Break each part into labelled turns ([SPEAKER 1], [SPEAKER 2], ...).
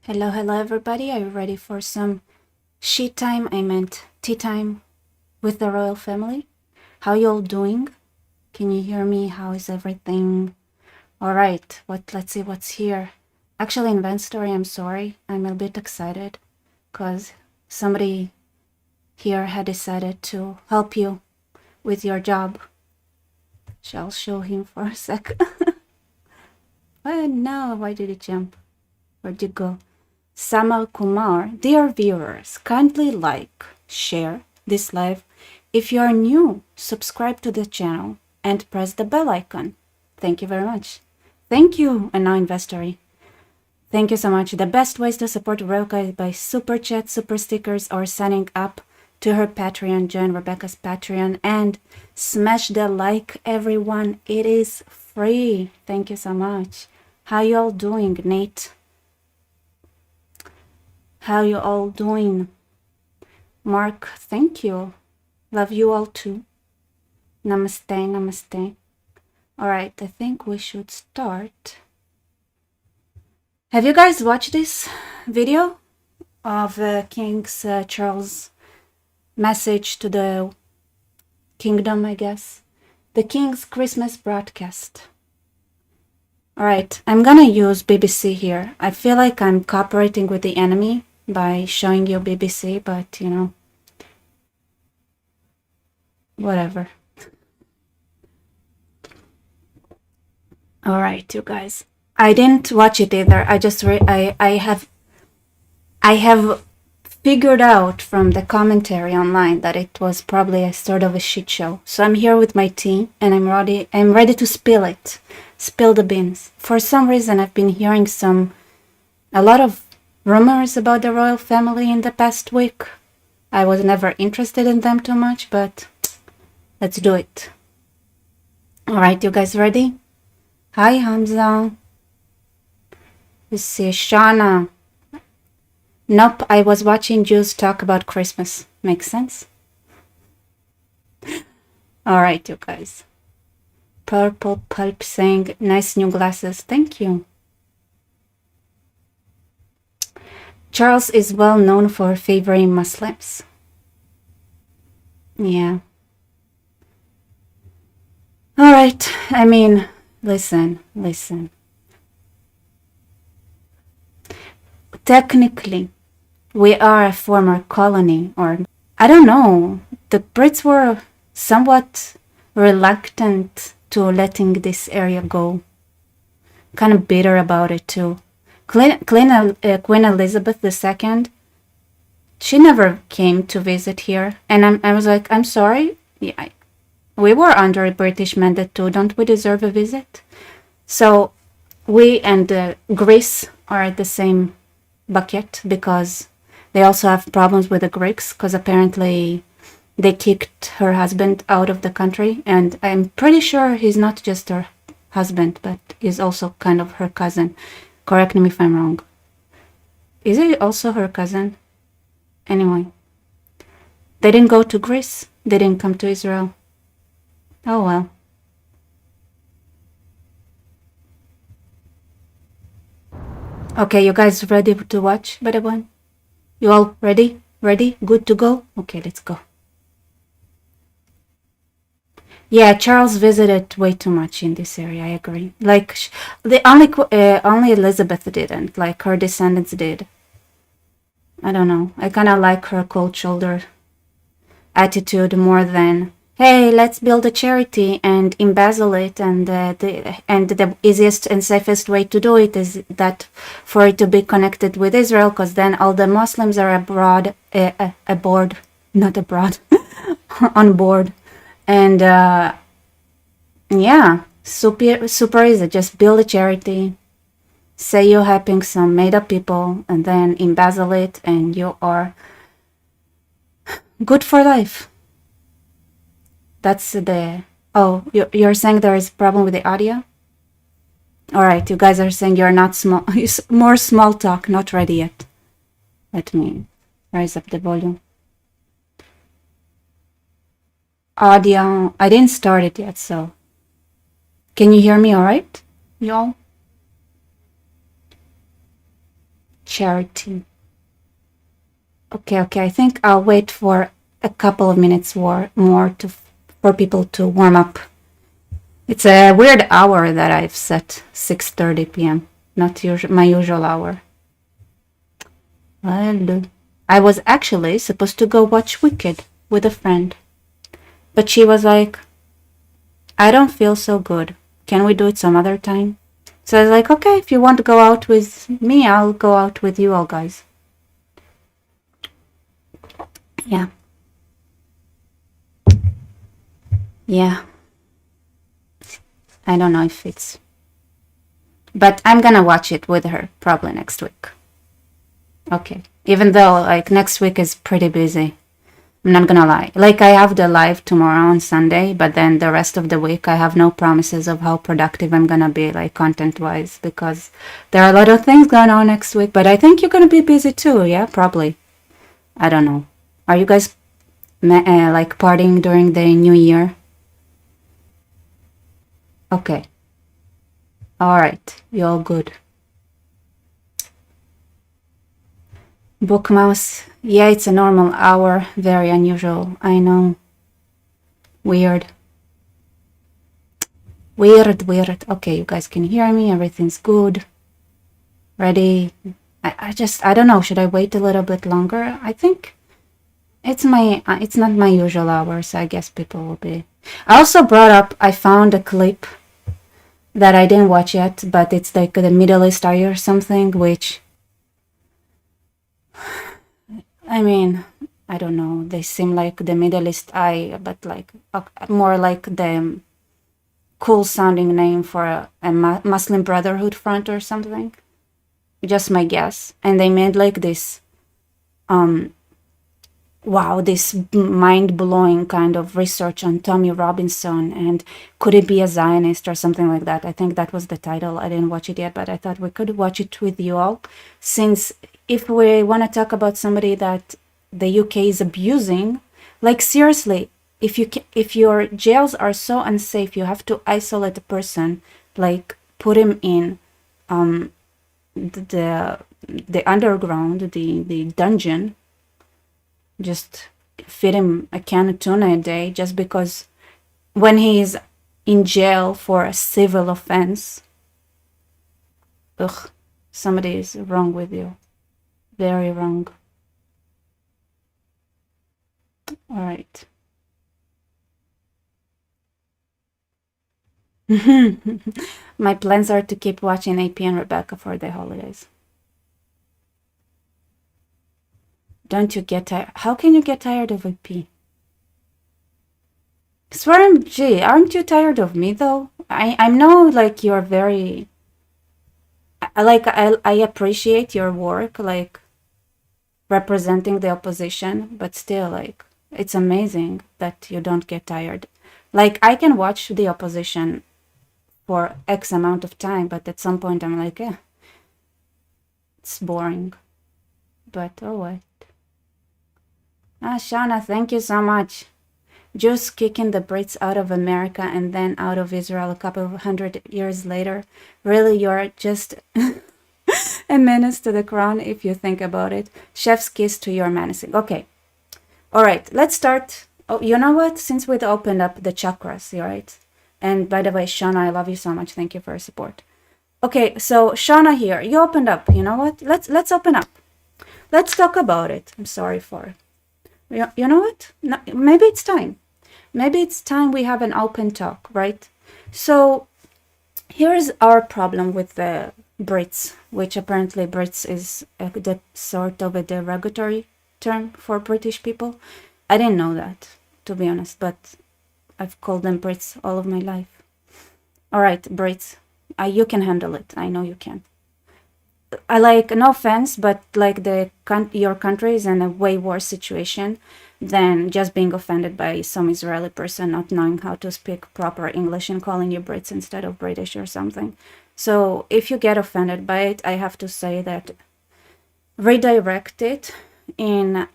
[SPEAKER 1] Hello everybody. Are you ready for some sheet time? I meant tea time with the royal family. How you all doing? Can you hear me? How is everything? All right. Let's see what's here. Actually, in Van's story, I'm sorry. I'm a bit excited because somebody here had decided to help you with your job. Shall show him for a sec. Oh no, why did it jump? Where'd you go? Samal Kumar, dear viewers, kindly like, share this live. If you are new, subscribe to the channel and press the bell icon. Thank you very much. Thank you, and now Investory. Thank you so much. The best ways to support Rebecca is by super chat, super stickers, or signing up to her Patreon. Join Rebecca's Patreon and smash the like, everyone. It is free. Thank you so much. How you all doing, Nate? How you all doing? Mark, thank you. Love you all too. Namaste, namaste. All right, I think we should start. Have you guys watched this video of King Charles' message to the kingdom, I guess? The King's Christmas broadcast. All right, I'm gonna use BBC here. I feel like I'm cooperating with the enemy by showing you BBC, but you know, whatever. All right, you guys. I didn't watch it either. I just I have figured out from the commentary online that it was probably a sort of a shit show. So I'm here with my tea and I'm ready to spill it. Spill the beans. For some reason I've been hearing a lot of rumors about the royal family in the past week. I was never interested in them too much, but let's do it. All right, you guys ready? Hi, Hamza. Let's see, Shauna. Nope, I was watching Jews talk about Christmas. Makes sense? All right, you guys. Purple Pulp saying, nice new glasses. Thank you. Charles is well known for favoring Muslims. Yeah. All right. I mean, listen. Technically, we are a former colony, or I don't know. The Brits were somewhat reluctant to letting this area go. Kind of bitter about it too. Queen Elizabeth II, she never came to visit here. And I was like, I'm sorry. Yeah, we were under a British mandate too. Don't we deserve a visit? So we and Greece are at the same bucket because they also have problems with the Greeks because apparently they kicked her husband out of the country. And I'm pretty sure he's not just her husband, but is also kind of her cousin. Correct me if I'm wrong. Is he also her cousin? Anyway, they didn't go to Greece. They didn't come to Israel. Oh well. Okay, you guys ready to watch, better one? You all ready? Ready? Good to go? Okay, let's go. Yeah, Charles visited way too much in this area. I agree. Like the only Elizabeth didn't. Like her descendants did. I don't know. I kind of like her cold shoulder attitude more than, hey, let's build a charity and embezzle it, and the easiest and safest way to do it is that for it to be connected with Israel, because then all the Muslims are on board. And yeah, super easy. Just build a charity, say you're helping some made up people, and then embezzle it, and you are good for life. That's the... Oh, you're saying there is a problem with the audio? All right, you guys are saying you're not small... More small talk, not ready yet. Let me raise up the volume. Audio... I didn't start it yet, so... Can you hear me all right, y'all? Charity. Okay. I think I'll wait for a couple of minutes more for people to warm up. It's a weird hour that I've set, 6:30 p.m. Not my usual hour. Well, I was actually supposed to go watch Wicked with a friend, but she was like, I don't feel so good. Can we do it some other time? So I was like, okay, if you want to go out with me, I'll go out with you all guys. Yeah. Yeah. I don't know if it's... But I'm gonna watch it with her probably next week. Okay. Even though, like, next week is pretty busy. I'm not gonna lie. Like, I have the live tomorrow on Sunday, but then the rest of the week I have no promises of how productive I'm gonna be, like, content-wise, because there are a lot of things going on next week, but I think you're gonna be busy too, yeah? Probably. I don't know. Are you guys, like, partying during the New Year? Okay. Alright. You're all good. Book mouse. Yeah, it's a normal hour. Very unusual. I know. Weird. Weird. Okay, you guys can hear me. Everything's good. Ready? I don't know. Should I wait a little bit longer? I think it's not my usual hour, so I guess people will be. I also I found a clip that I didn't watch yet, but it's like the Middle East Eye or something, which, I mean, I don't know. They seem like the Middle East Eye, but like more like the cool sounding name for a Muslim Brotherhood front or something. Just my guess. And they made like this, this mind-blowing kind of research on Tommy Robinson and could it be a Zionist or something like that. I think that was the title. I didn't watch it yet, but I thought we could watch it with you all, since if we want to talk about somebody that the UK is abusing, like seriously, if your jails are so unsafe, you have to isolate a person, like put him in the underground, the dungeon, just feed him a can of tuna a day just because when he's in jail for a civil offense. Ugh, somebody is wrong with you. Very wrong. All right. My plans are to keep watching AP and Rebecca for the holidays. Don't you get tired? How can you get tired of AP? Swear, aren't you tired of me though? I know, like, you're very... I appreciate your work, like, representing the opposition, but still, like, it's amazing that you don't get tired. Like, I can watch the opposition for X amount of time, but at some point I'm like, it's boring. But oh what? Shauna, thank you so much. Jews kicking the Brits out of America and then out of Israel a couple of 100 years later. Really, you're just a menace to the crown if you think about it. Chef's kiss to your menacing. Okay. All right, let's start. Oh, you know what? Since we'd opened up the chakras, right? And by the way, Shauna, I love you so much. Thank you for your support. Okay, so Shauna here, you opened up. You know what? Let's open up. Let's talk about it. I'm sorry for... You know what? No, maybe it's time. Maybe it's time we have an open talk, right? So here's our problem with the Brits, which apparently Brits is the sort of a derogatory term for British people. I didn't know that, to be honest, but I've called them Brits all of my life. All right, Brits, you can handle it. I know you can. I like, no offense, but like your country is in a way worse situation than just being offended by some Israeli person not knowing how to speak proper English and calling you Brits instead of British or something. So if you get offended by it, I have to say that redirect it in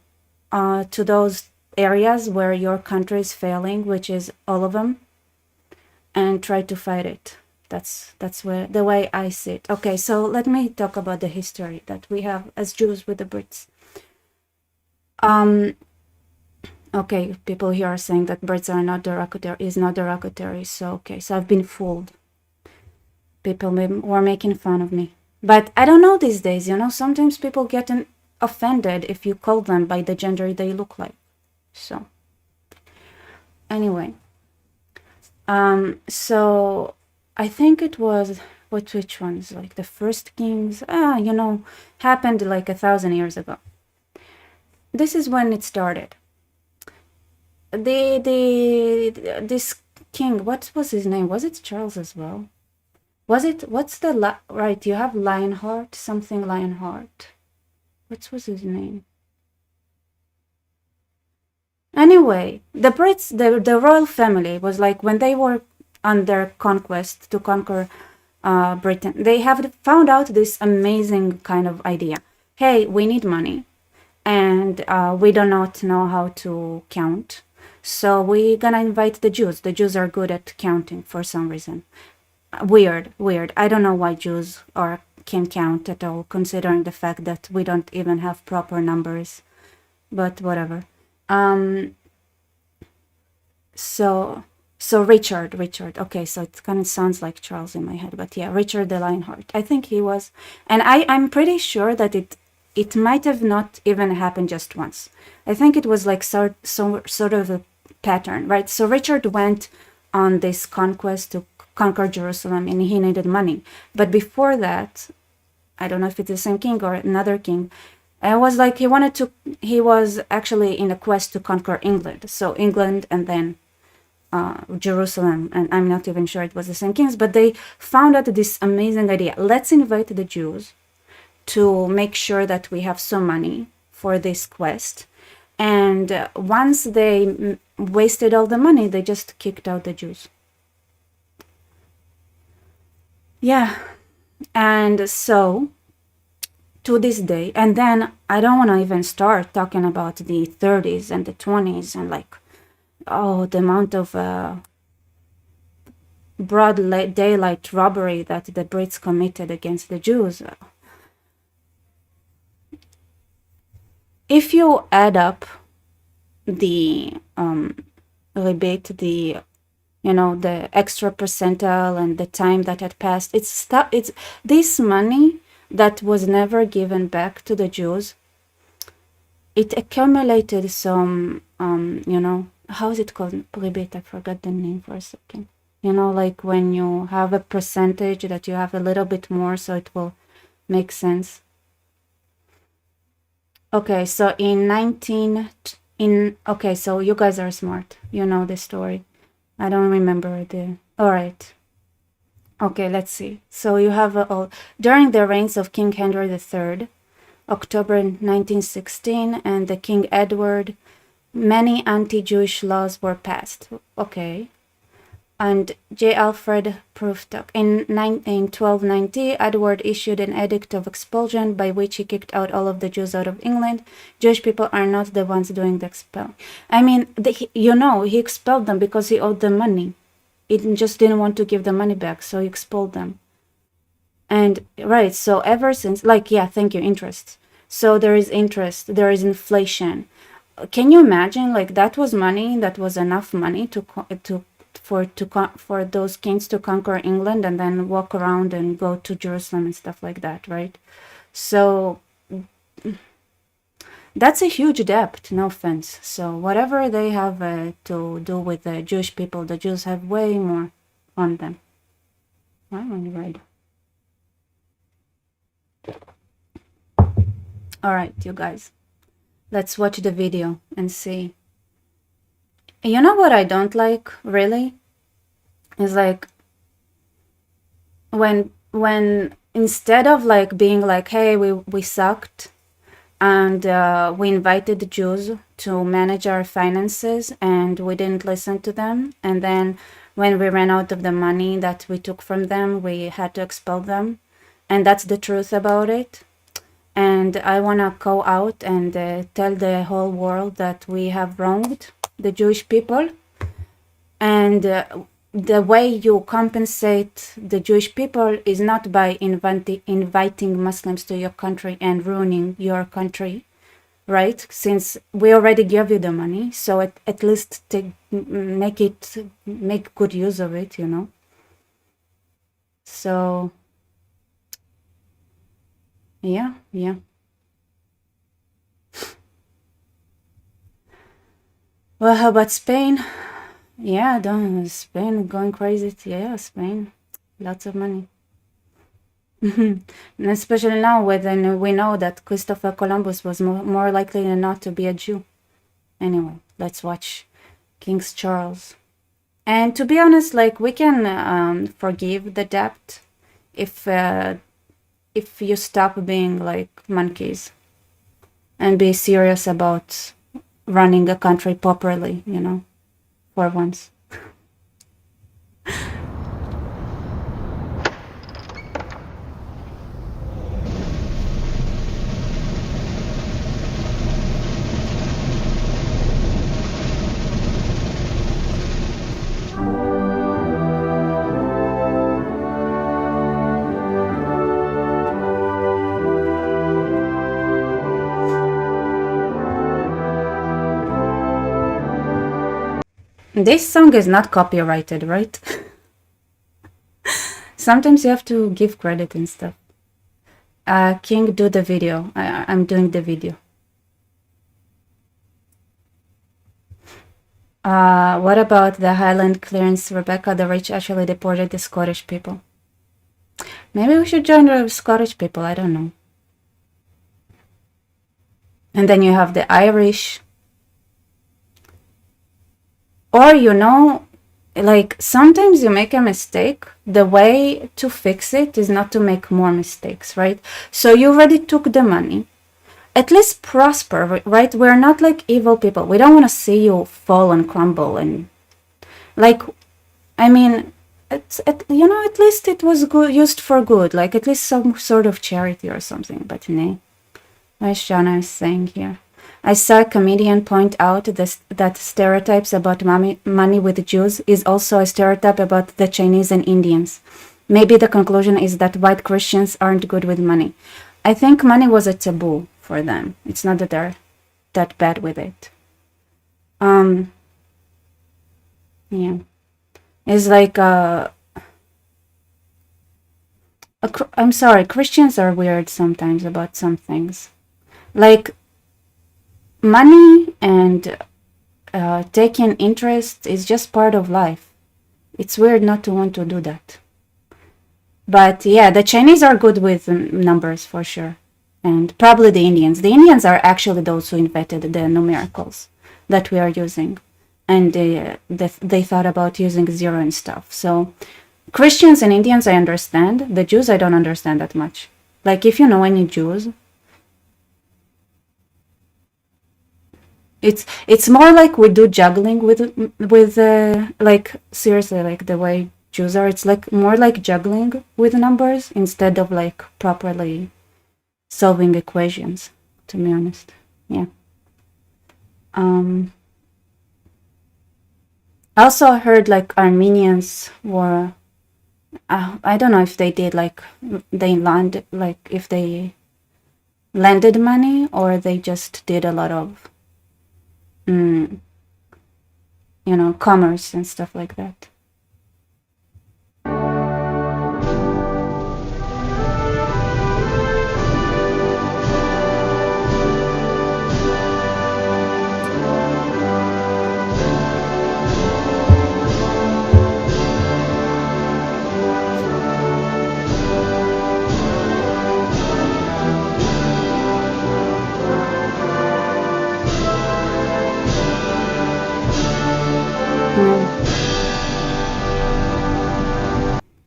[SPEAKER 1] to those areas where your country is failing, which is all of them, and try to fight it. That's where the way I see it. Okay, so let me talk about the history that we have as Jews with the Brits. Okay, people here are saying that Brits are not derogatory, is not derogatory. So okay, so I've been fooled. People were making fun of me, but I don't know these days. You know, sometimes people get offended if you call them by the gender they look like. So anyway, so I think it was which ones, like the first kings, you know, happened like 1,000 years ago. This is when it started. This king, what was his name? Was it Charles as well? Was it, what's the, right, you have Lionheart, something Lionheart. What was his name? Anyway, the Brits, the royal family was like, when they were on their conquest to conquer Britain, they have found out this amazing kind of idea. Hey, we need money, and we do not know how to count. So we're gonna invite the Jews. The Jews are good at counting for some reason. Weird. I don't know why Jews can count at all, considering the fact that we don't even have proper numbers. But whatever. So Richard. Okay, so it kind of sounds like Charles in my head, but yeah, Richard the Lionheart. I think he was, and I'm pretty sure that it might have not even happened just once. I think it was like sort of a pattern, right? So Richard went on this conquest to conquer Jerusalem, and he needed money. But before that, I don't know if it's the same king or another king. It was like he was actually in a quest to conquer England. So England and then Jerusalem, and I'm not even sure it was the same kings, but they found out this amazing idea. Let's invite the Jews to make sure that we have some money for this quest. And once they wasted all the money, they just kicked out the Jews. Yeah, and so to this day, and then I don't want to even start talking about the 30s and the 20s and like, oh, the amount of broad daylight robbery that the Brits committed against the Jews. If you add up the rebate, the extra percentile and the time that had passed, it's this money that was never given back to the Jews. It accumulated some, how is it called? Rebate, I forgot the name for a second. Like when you have a percentage that you have a little bit more, so it will make sense. Okay, so okay, so you guys are smart. You know the story. I don't remember all right. Okay, let's see. So you have during the reigns of King Henry III, October 1916, and the King Edward, many anti-Jewish laws were passed. Okay. And J. Alfred Prufrock. In 1290, Edward issued an edict of expulsion by which he kicked out all of the Jews out of England. Jewish people are not the ones doing the expelling. I mean, he expelled them because he owed them money. He just didn't want to give the money back, so he expelled them. And, right, so ever since, thank you, interest. So there is interest, there is inflation. Can you imagine, that was money, that was enough money for those kings to conquer England and then walk around and go to Jerusalem and stuff like that, right? So that's a huge debt, no offense. So whatever they have to do with the Jewish people, the Jews have way more on them. I'm on the right. All right, you guys, let's watch the video and see. You know what I don't like, really? Is like when instead of being like, hey, we sucked and we invited the Jews to manage our finances and we didn't listen to them, and then when we ran out of the money that we took from them, we had to expel them, and that's the truth about it. And I want to go out and tell the whole world that we have wronged the Jewish people. And the way you compensate the Jewish people is not by inviting Muslims to your country and ruining your country, right? Since we already give you the money, so at least make good use of it, you know. So yeah. Well, how about Spain? Yeah, Spain going crazy. Yeah, Spain, lots of money. And especially now when we know that Christopher Columbus was more likely than not to be a Jew. Anyway, let's watch King Charles. And to be honest, like, we can forgive the debt if you stop being like monkeys and be serious about running a country properly, you know, for once. This song is not copyrighted, right? Sometimes you have to give credit and stuff. King, do the video. I'm doing the video. What about the Highland clearance? Rebecca the Rich actually deported the Scottish people. Maybe we should join the Scottish people, I don't know. And then you have the Irish. Or, you know, like, sometimes you make a mistake. The way to fix it is not to make more mistakes, right? So you already took the money. At least prosper, right? We're not like evil people. We don't want to see you fall and crumble. And, like, I mean, you know, at least it was good, used for good. Like, at least some sort of charity or something. But nay. What Shana is saying here. I saw a comedian point out that stereotypes about money with Jews is also a stereotype about the Chinese and Indians. Maybe the conclusion is that white Christians aren't good with money. I think money was a taboo for them. It's not that they're that bad with it. Yeah. It's like, I'm sorry, Christians are weird sometimes about some things. Like, money and taking interest is just part of life. It's weird not to want to do that. But yeah, the Chinese are good with numbers for sure. And probably the Indians. The Indians are actually those who invented the numericals that we are using. And they thought about using zero and stuff. So Christians and Indians, I understand. The Jews, I don't understand that much. Like, if you know any Jews, it's more like we do juggling with like, seriously, like the way Jews are. It's like more like juggling with numbers instead of like properly solving equations, to be honest. Yeah. Also heard like Armenians were, I don't know if they did like, they land, like if they lended money or they just did a lot of you know, commerce and stuff like that.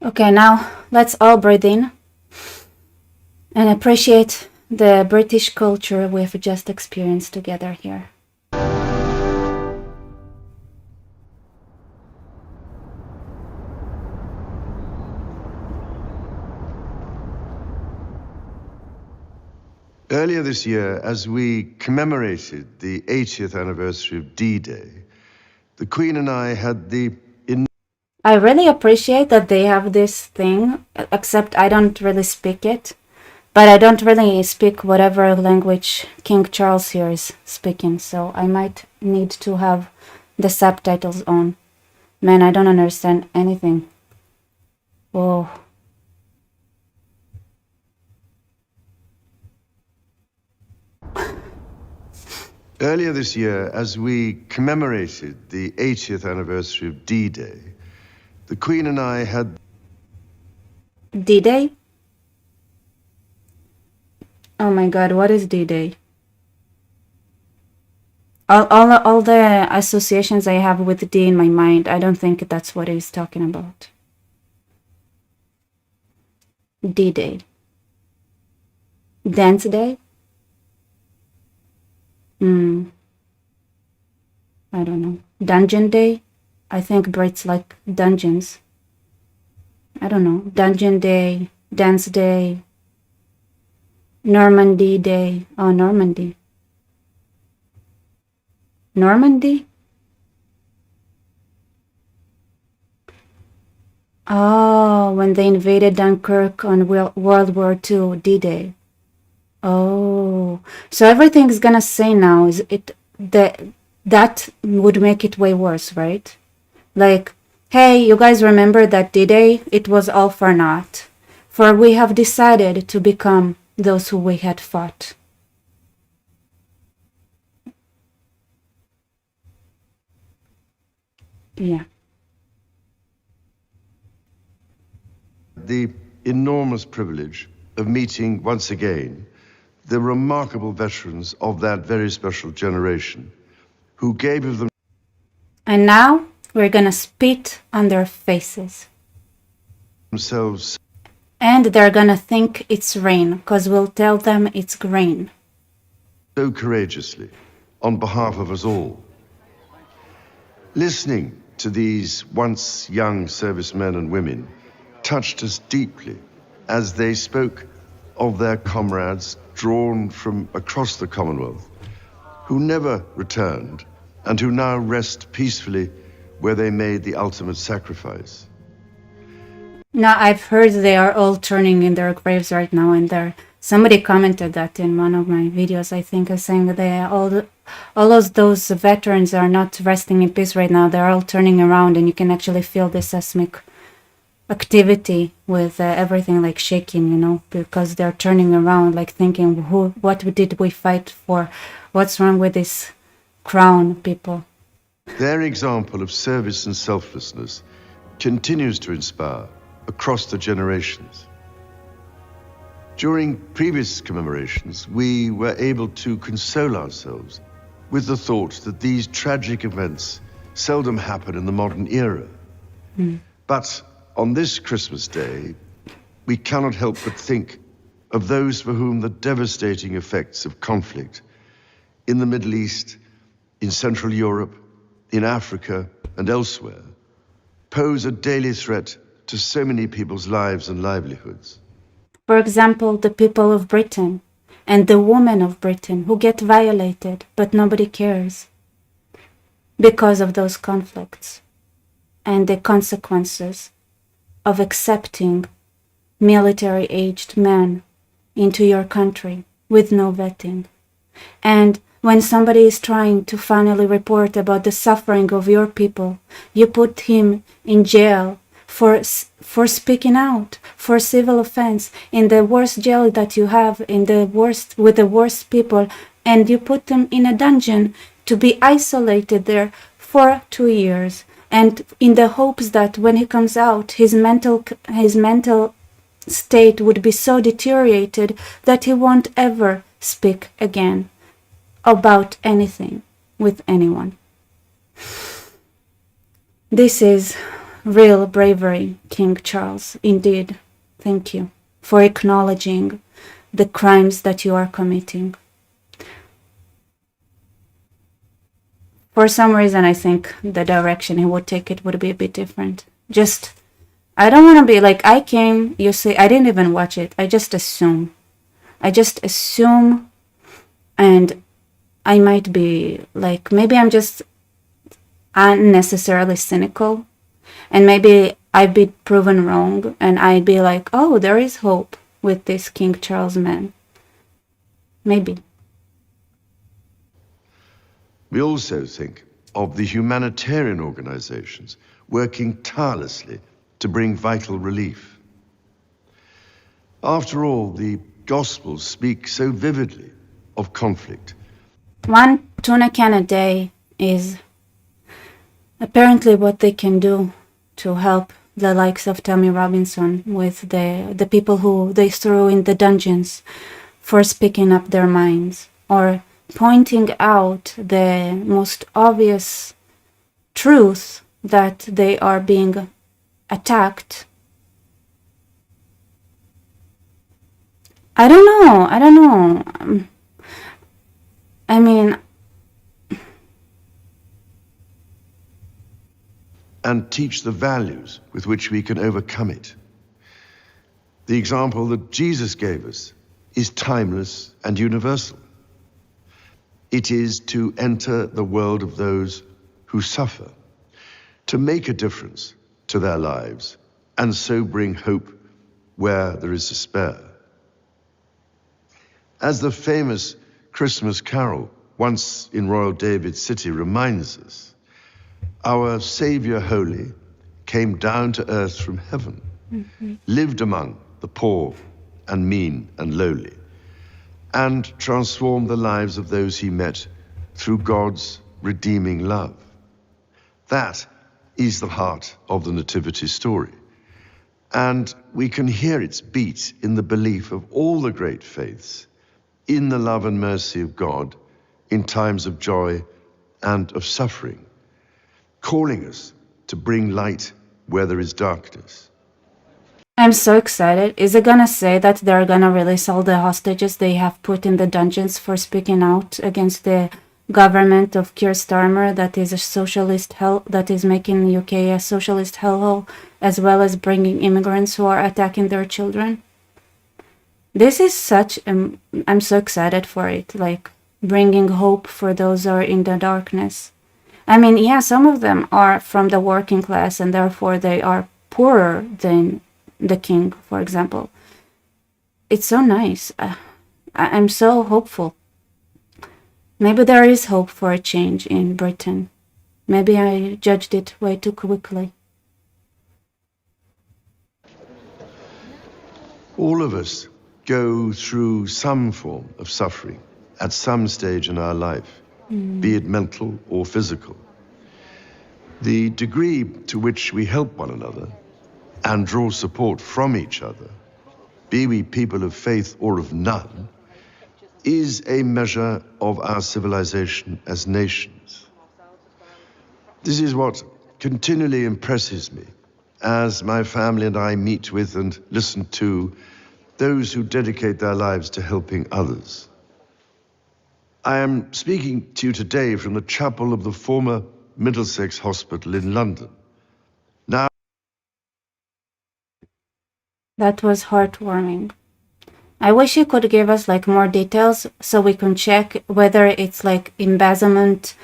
[SPEAKER 1] Okay, now let's all breathe in and appreciate the British culture we've just experienced together here.
[SPEAKER 2] Earlier this year, as we commemorated the 80th anniversary of D-Day, the Queen and I had the
[SPEAKER 1] I really appreciate that they have this thing, except I don't really speak it. But I don't really speak whatever language King Charles here is speaking, so I might need to have the subtitles on. Man, I don't understand anything. Whoa.
[SPEAKER 2] Earlier this year, as we commemorated the 80th anniversary of D-Day, the Queen and I had
[SPEAKER 1] D-Day? Oh my god, what is D-Day? All the associations I have with D in my mind, I don't think that's what he's talking about. D-Day. Dance Day? I don't know. Dungeon Day? I think Brits like dungeons. I don't know. Dungeon Day, Dance Day, Normandy Day. Oh, Normandy. Normandy? Oh, when they invaded Dunkirk on World War II, D-Day. Oh, so everything's gonna say now is it that would make it way worse, right? Like, hey, you guys remember that D-Day? It was all for naught, for we have decided to become those who we had fought. Yeah.
[SPEAKER 2] the enormous privilege of meeting once again the remarkable veterans of that very special generation who gave of
[SPEAKER 1] And now we're gonna spit on their faces.
[SPEAKER 2] themselves
[SPEAKER 1] And they're gonna think it's rain, 'cause we'll tell them it's grain.
[SPEAKER 2] so courageously on behalf of us all. Listening to these once young servicemen and women touched us deeply as they spoke of their comrades drawn from across the Commonwealth, who never returned and who now rest peacefully where they made the ultimate sacrifice.
[SPEAKER 1] Now I've heard they are all turning in their graves right now, and somebody commented that in one of my videos, I think, saying that all of those veterans are not resting in peace right now. They're all turning around, and you can actually feel the seismic activity with everything like shaking, you know, because they're turning around, like thinking, what did we fight for? What's wrong with this crown, people?
[SPEAKER 2] Their example of service and selflessness continues to inspire across the generations. During previous commemorations, we were able to console ourselves with the thought that these tragic events seldom happen in the modern era. But on this Christmas Day, we cannot help but think of those for whom the devastating effects of conflict in the Middle East, in Central Europe, in Africa, and elsewhere pose a daily threat to so many people's lives and livelihoods.
[SPEAKER 1] For example, the people of Britain and the women of Britain who get violated, but nobody cares because of those conflicts and the consequences of accepting military-aged men into your country with no vetting. And when somebody is trying to finally report about the suffering of your people, you put him in jail for speaking out, for civil offense, in the worst jail that you have, with the worst people, and you put them in a dungeon to be isolated there for 2 years, and in the hopes that when he comes out, his mental state would be so deteriorated that he won't ever speak again about anything with anyone. This is real bravery, King Charles, indeed. Thank you for acknowledging the crimes that you are committing. For some reason, I think the direction he would take it would be a bit different. I don't want to be like, I came, you say, I didn't even watch it. I just assume, and I might be like, maybe I'm just unnecessarily cynical, And maybe I'd be proven wrong and I'd be like, oh, there is hope with this King Charles man. Maybe.
[SPEAKER 2] We also think of the humanitarian organizations working tirelessly to bring vital relief. After all, the Gospels speak so vividly of conflict.
[SPEAKER 1] One tuna can a day is apparently what they can do to help the likes of Tommy Robinson with the people who they threw in the dungeons for speaking up their minds or pointing out the most obvious truth that they are being attacked. I don't know. I mean,
[SPEAKER 2] and teach the values with which we can overcome it. The example that Jesus gave us is timeless and universal. It is to enter the world of those who suffer, to make a difference to their lives, and so bring hope where there is despair. As the famous Christmas carol, Once in Royal David's City, reminds us, our Savior Holy came down to earth from heaven, lived among the poor and mean and lowly, and transformed the lives of those he met through God's redeeming love. That is the heart of the Nativity story. And we can hear its beat in the belief of all the great faiths, in the love and mercy of God, in times of joy and of suffering, calling us to bring light where there is darkness.
[SPEAKER 1] I'm so excited. Is it gonna say that they're gonna release all the hostages they have put in the dungeons for speaking out against the government of Keir Starmer that is a socialist hell, that is making UK a socialist hellhole, as well as bringing immigrants who are attacking their children? This is such I'm so excited for it, like bringing hope for those who are in the darkness. I mean, yeah, some of them are from the working class and therefore they are poorer than the king, for example. It's so nice. I'm so hopeful. Maybe there is hope for a change in Britain. Maybe I judged it way too quickly.
[SPEAKER 2] All of us go through some form of suffering at some stage in our life, be it mental or physical. The degree to which we help one another and draw support from each other, be we people of faith or of none, is a measure of our civilization as nations. This is what continually impresses me as my family and I meet with and listen to those who dedicate their lives to helping others. I am speaking to you today from the chapel of the former Middlesex Hospital in London. Now,
[SPEAKER 1] That was heartwarming. I wish you could give us like more details so we can check whether it's like embezzlement,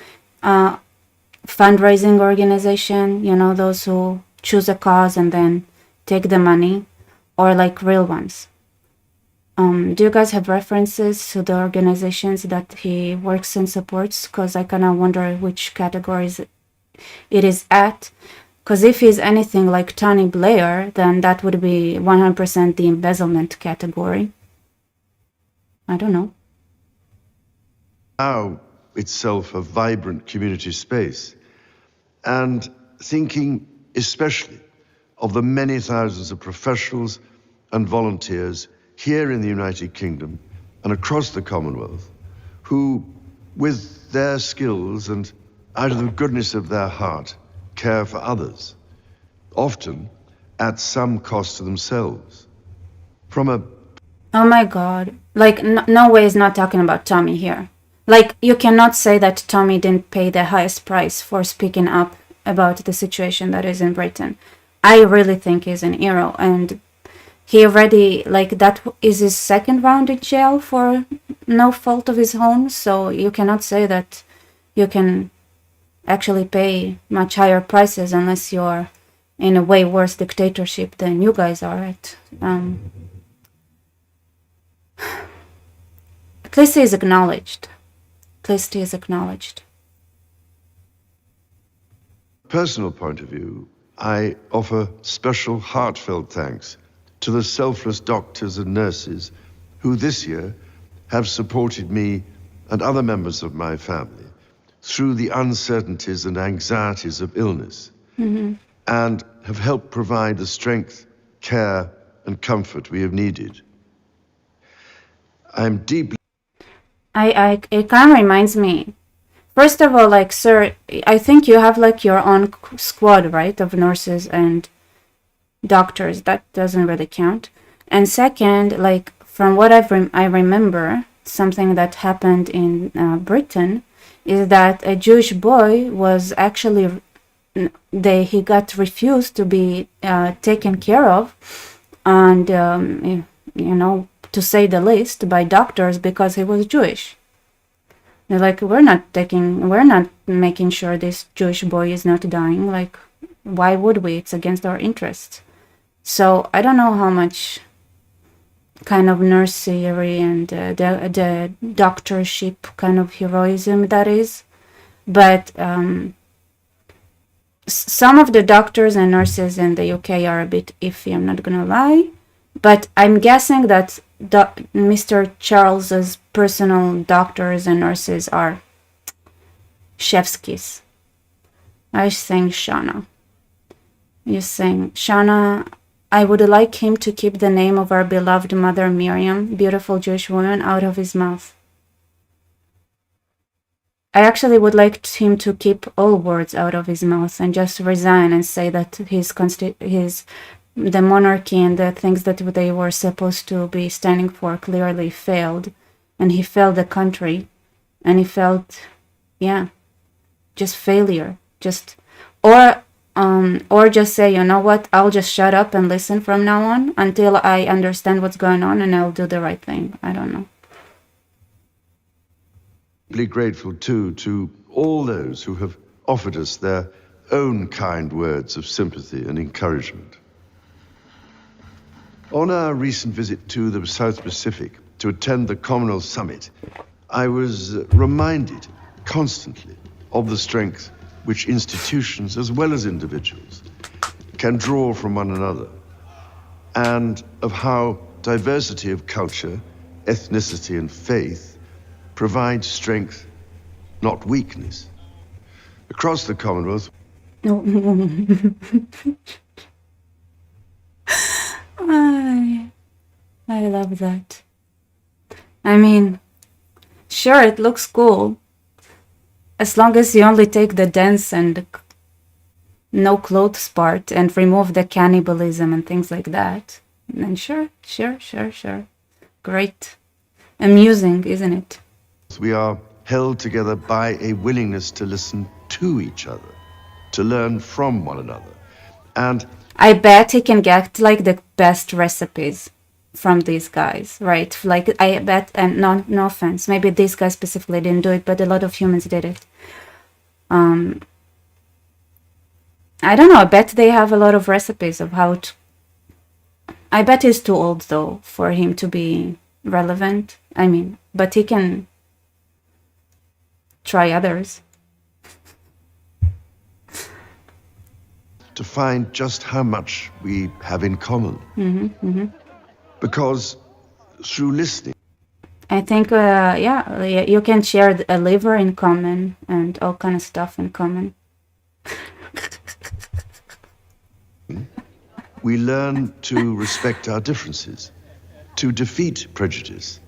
[SPEAKER 1] fundraising organization, you know, those who choose a cause and then take the money, or like real ones. Do you guys have references to the organizations that he works and supports? Because I kind of wonder which categories it is at. Because if he's anything like Tony Blair, then that would be 100% the embezzlement category. I don't know.
[SPEAKER 2] now itself a vibrant community space, and thinking especially of the many thousands of professionals and volunteers here in the United Kingdom and across the Commonwealth who, with their skills and out of the goodness of their heart, care for others, often at some cost to themselves. From a
[SPEAKER 1] Oh my god. Like, no way is not talking about Tommy here. Like, you cannot say that Tommy didn't pay the highest price for speaking up about the situation that is in Britain. I really think he's an hero, and he already, like, that is his second round in jail for no fault of his own, so you cannot say that you can actually pay much higher prices unless you're in a way worse dictatorship than you guys are at. At least he is acknowledged. At least he is acknowledged.
[SPEAKER 2] Personal point of view, I offer special heartfelt thanks to the selfless doctors and nurses who this year have supported me and other members of my family through the uncertainties and anxieties of illness, and have helped provide the strength, care, and comfort we have needed. I'm deeply...
[SPEAKER 1] It kind of reminds me, first of all, like, sir, I think you have like your own squad, right, of nurses and doctors. That doesn't really count. And second, like, from what I remember, something that happened in Britain is that a Jewish boy was actually, he got refused to be taken care of, and to say the least, by doctors because he was Jewish. They're like, we're not making sure this Jewish boy is not dying. Like, why would we? It's against our interests. So I don't know how much kind of nursery and the doctorship kind of heroism that is, but some of the doctors and nurses in the UK are a bit iffy, I'm not gonna lie, but I'm guessing that Mr. Charles's personal doctors and nurses are chef's kiss. I sang Shana. You sang Shana. I would like him to keep the name of our beloved mother Miriam, beautiful Jewish woman, out of his mouth. I actually would like him to keep all words out of his mouth and just resign and say that the monarchy and the things that they were supposed to be standing for clearly failed, and he failed the country, and he felt, just failure, or just say, you know what, I'll just shut up and listen from now on until I understand what's going on, and I'll do the right thing. I don't know.
[SPEAKER 2] Deeply grateful too to all those who have offered us their own kind words of sympathy and encouragement. On our recent visit to the South Pacific to attend the Commonwealth Summit, I was reminded constantly of the strength which institutions as well as individuals can draw from one another, and of how diversity of culture, ethnicity, and faith provides strength, not weakness. Across the Commonwealth,
[SPEAKER 1] I love that. I mean, sure, it looks cool. As long as you only take the dance and no clothes part and remove the cannibalism and things like that, then sure. Great. Amusing, isn't it?
[SPEAKER 2] we are held together by a willingness to listen to each other, to learn from one another. And
[SPEAKER 1] I bet he can get like the best recipes from these guys, right? Like I bet, and no offense, maybe this guy specifically didn't do it, but a lot of humans did it. I don't know, I bet they have a lot of recipes of how to... I bet he's too old though for him to be relevant. I mean, but he can try others.
[SPEAKER 2] To find just how much we have in common. Because through listening,
[SPEAKER 1] I think, you can share a liver in common and all kind of stuff in common.
[SPEAKER 2] we learn to respect our differences, to defeat prejudice,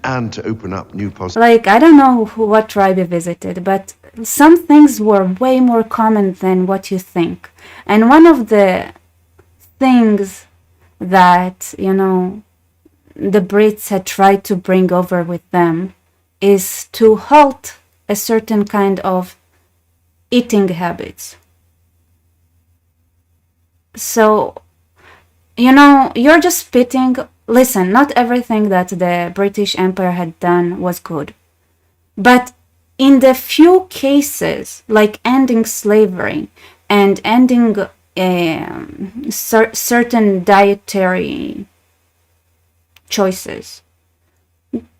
[SPEAKER 2] and to open up new possibilities.
[SPEAKER 1] Like, I don't know what tribe you visited, but some things were way more common than what you think. And one of the things that, you know, the Brits had tried to bring over with them is to halt a certain kind of eating habits. So, you know, you're just spitting. Listen, not everything that the British Empire had done was good. But in the few cases, like ending slavery and ending certain dietary choices.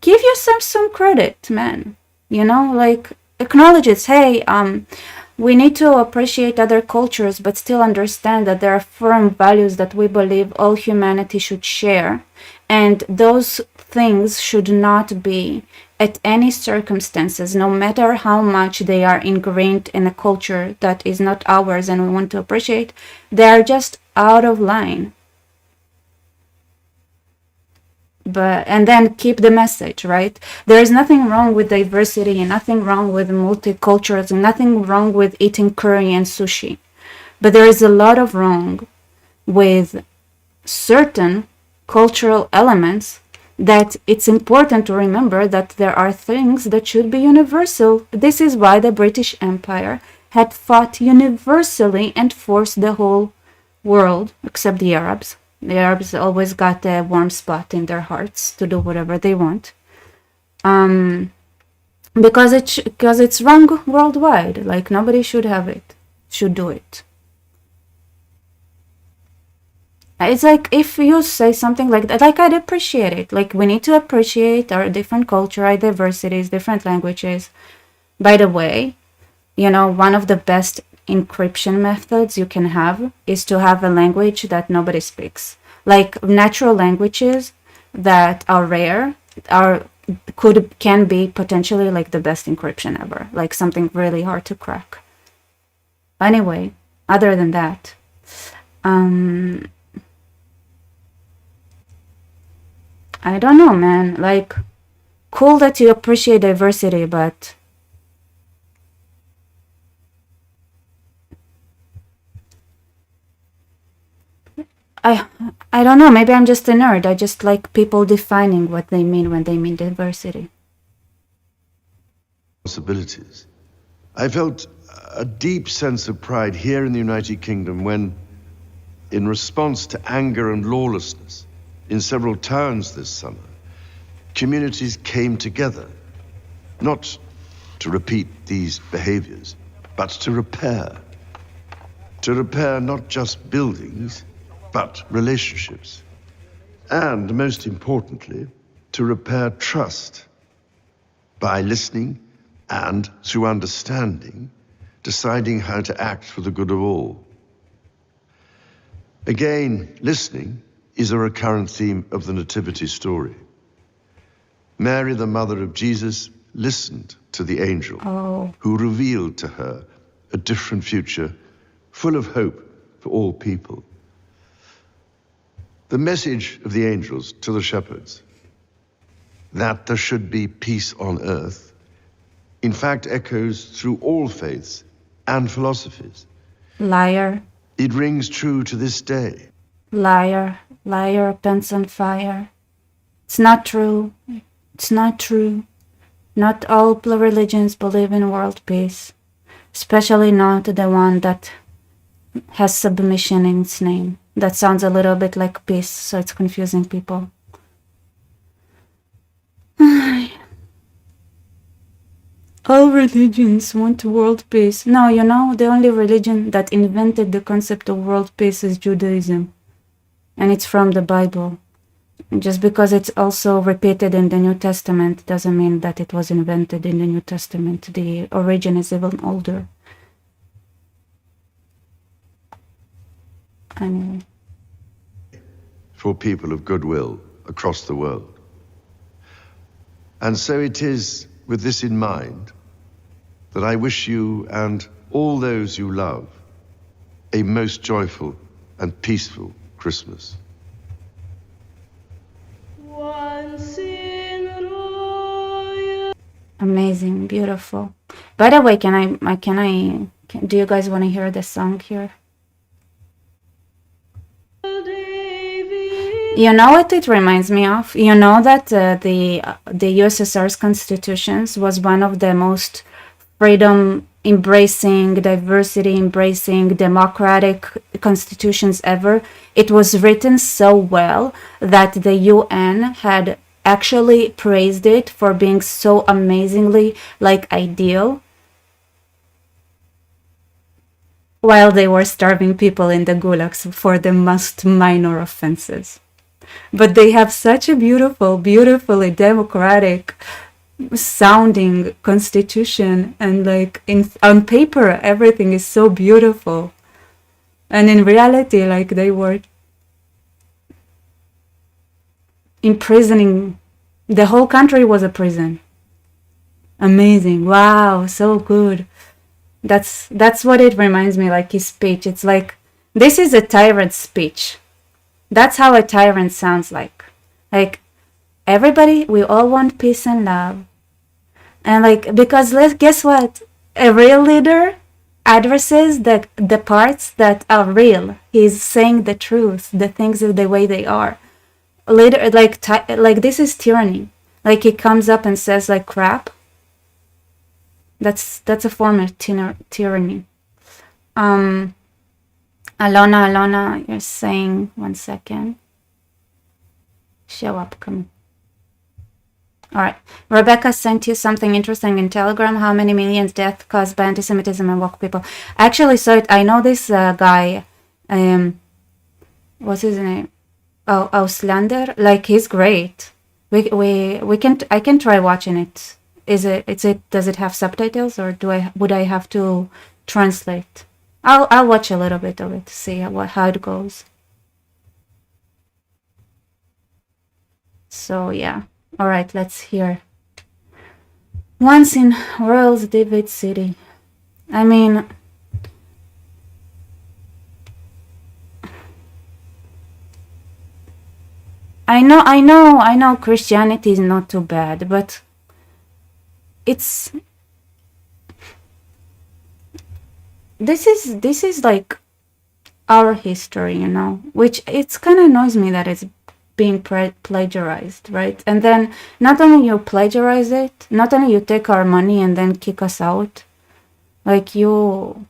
[SPEAKER 1] Give yourself some credit, man. Like, acknowledge it. Hey, we need to appreciate other cultures, but still understand that there are firm values that we believe all humanity should share. And those things should not be, at any circumstances, no matter how much they are ingrained in a culture that is not ours and we want to appreciate, they are just out of line. And then keep the message, right? There is nothing wrong with diversity and nothing wrong with multiculturalism, nothing wrong with eating curry and sushi. But there is a lot of wrong with certain cultural elements that it's important to remember that there are things that should be universal. This is why the British Empire had fought universally and forced the whole world, except the Arabs. The Arabs always got a warm spot in their hearts to do whatever they want. Because it's wrong worldwide. Like, nobody should do it. It's like, if you say something like that, like, I'd appreciate it. Like, we need to appreciate our different culture, our diversities, different languages. By the way, one of the best encryption methods you can have is to have a language that nobody speaks. Like, natural languages that are rare can be potentially like the best encryption ever, like something really hard to crack. Anyway, other than that, I don't know, man. Like, cool that you appreciate diversity, but I don't know. Maybe I'm just a nerd. I just like people defining what they mean when they mean diversity.
[SPEAKER 2] Possibilities. I felt a deep sense of pride here in the United Kingdom when, in response to anger and lawlessness in several towns this summer, communities came together, not to repeat these behaviors, but to repair. To repair not just buildings, but relationships. And most importantly, to repair trust by listening and, through understanding, deciding how to act for the good of all. Again, listening is a recurrent theme of the Nativity story. Mary, the mother of Jesus, listened to the angel who revealed to her a different future full of hope for all people. The message of the angels to the shepherds, that there should be peace on earth, in fact echoes through all faiths and philosophies.
[SPEAKER 1] Liar.
[SPEAKER 2] It rings true to this day.
[SPEAKER 1] Liar, liar, pants on fire. It's not true. It's not true. Not all religions believe in world peace, especially not the one that has submission in its name. That sounds a little bit like peace, so it's confusing people. All religions want world peace. No, the only religion that invented the concept of world peace is Judaism. And it's from the Bible. And just because it's also repeated in the New Testament doesn't mean that it was invented in the New Testament. The origin is even older. Anyway.
[SPEAKER 2] For people of goodwill across the world. And so it is with this in mind that I wish you and all those you love a most joyful and peaceful Christmas.
[SPEAKER 1] Amazing, beautiful. By the way, do you guys want to hear the song here? You know what it reminds me of? You know that the USSR's constitutions was one of the most freedom-embracing, diversity-embracing, democratic constitutions ever. It was written so well that the UN had actually praised it for being so amazingly, ideal. while they were starving people in the gulags for the most minor offenses. But they have such a beautiful, beautifully democratic sounding constitution, and like on paper everything is so beautiful, and in reality like they were imprisoning, the whole country was a prison. Amazing. Wow, so good. That's what it reminds me, like his speech. It's like, this is a tyrant speech. That's how a tyrant sounds like. Like, everybody, we all want peace and love. And like, because guess what? A real leader addresses the parts that are real. He's saying the truth, the things the way they are. Later, like this is tyranny. Like he comes up and says like crap. That's a form of tyranny. Alona, you're saying, one second. Show up, come. All right. Rebecca sent you something interesting in Telegram. How many millions deaths caused by anti-Semitism and woke people? I actually saw it. I know this guy. What's his name? Oh, Auslander. Like, he's great. We can. I can try watching it. Does it have subtitles, or would I have to translate? I'll watch a little bit of it to see how it goes. So yeah. All right, let's hear. Once in Royals David City. I mean, I know Christianity is not too bad, but this is like our history, you know, which it's kind of annoys me that it's being plagiarized, right? And then not only you plagiarize it, not only you take our money and then kick us out, like you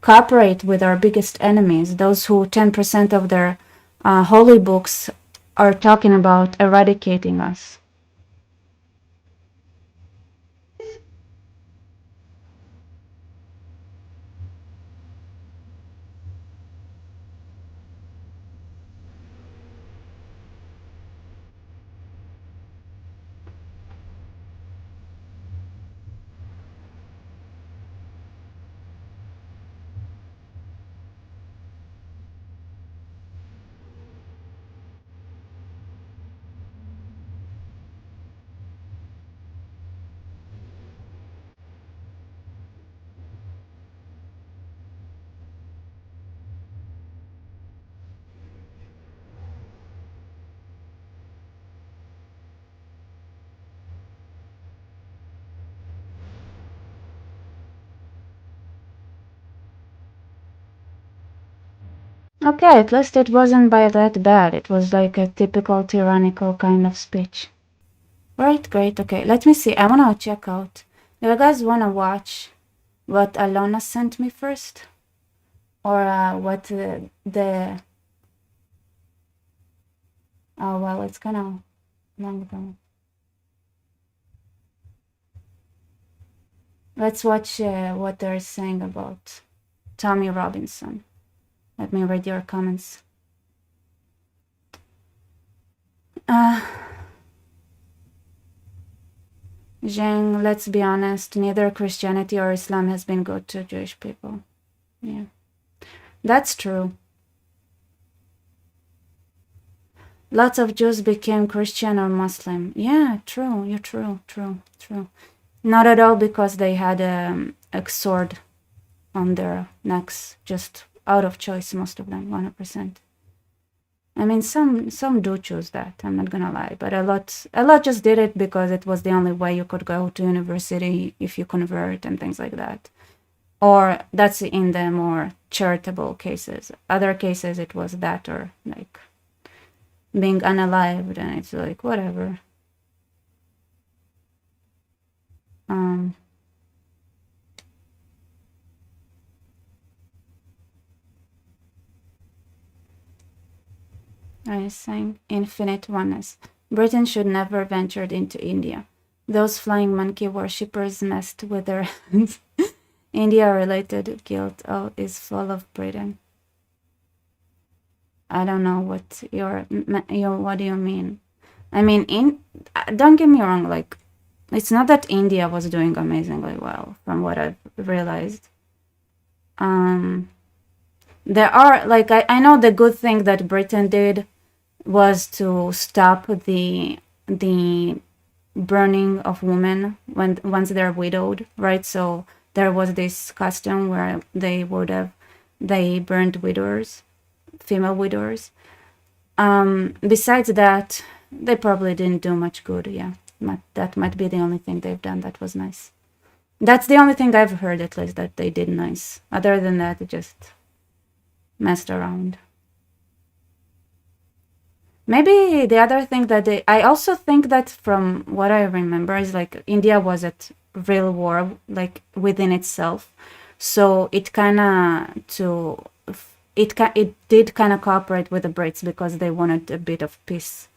[SPEAKER 1] cooperate with our biggest enemies, those who 10% of their holy books are talking about eradicating us. Okay, at least it wasn't by that bad. It was like a typical tyrannical kind of speech. Right, great. Okay, let me see. I want to check out. Do you guys want to watch what Alona sent me first? Or what the... Oh, well, it's kind of long ago. Let's watch what they're saying about Tommy Robinson. Let me read your comments. Zheng, let's be honest, neither Christianity or Islam has been good to Jewish people. Yeah, that's true. Lots of Jews became Christian or Muslim. Yeah, true. You're true. Not at all because they had a sword on their necks, just out of choice, most of them, 100%. I mean, some do choose that, I'm not gonna lie, but a lot just did it because it was the only way you could go to university if you convert and things like that. Or that's in the more charitable cases. Other cases, it was that or like being unalived, and it's like, whatever. I was saying infinite oneness. Britain should never ventured into India. Those flying monkey worshippers messed with their hands. India-related guilt is full of Britain. I don't know what what do you mean? I mean, don't get me wrong, like, it's not that India was doing amazingly well, from what I've realized. There are, like, I know the good thing that Britain did was to stop the burning of women once they're widowed, right? So there was this custom where they burned widowers, female widowers. Besides that, they probably didn't do much good. Yeah, that might be the only thing they've done that was nice. That's the only thing I've heard, at least, that they did nice. Other than that, they just messed around. Maybe the other thing that I also think that, from what I remember, is like India was at real war, like, within itself. So it did kind of cooperate with the Brits because they wanted a bit of peace.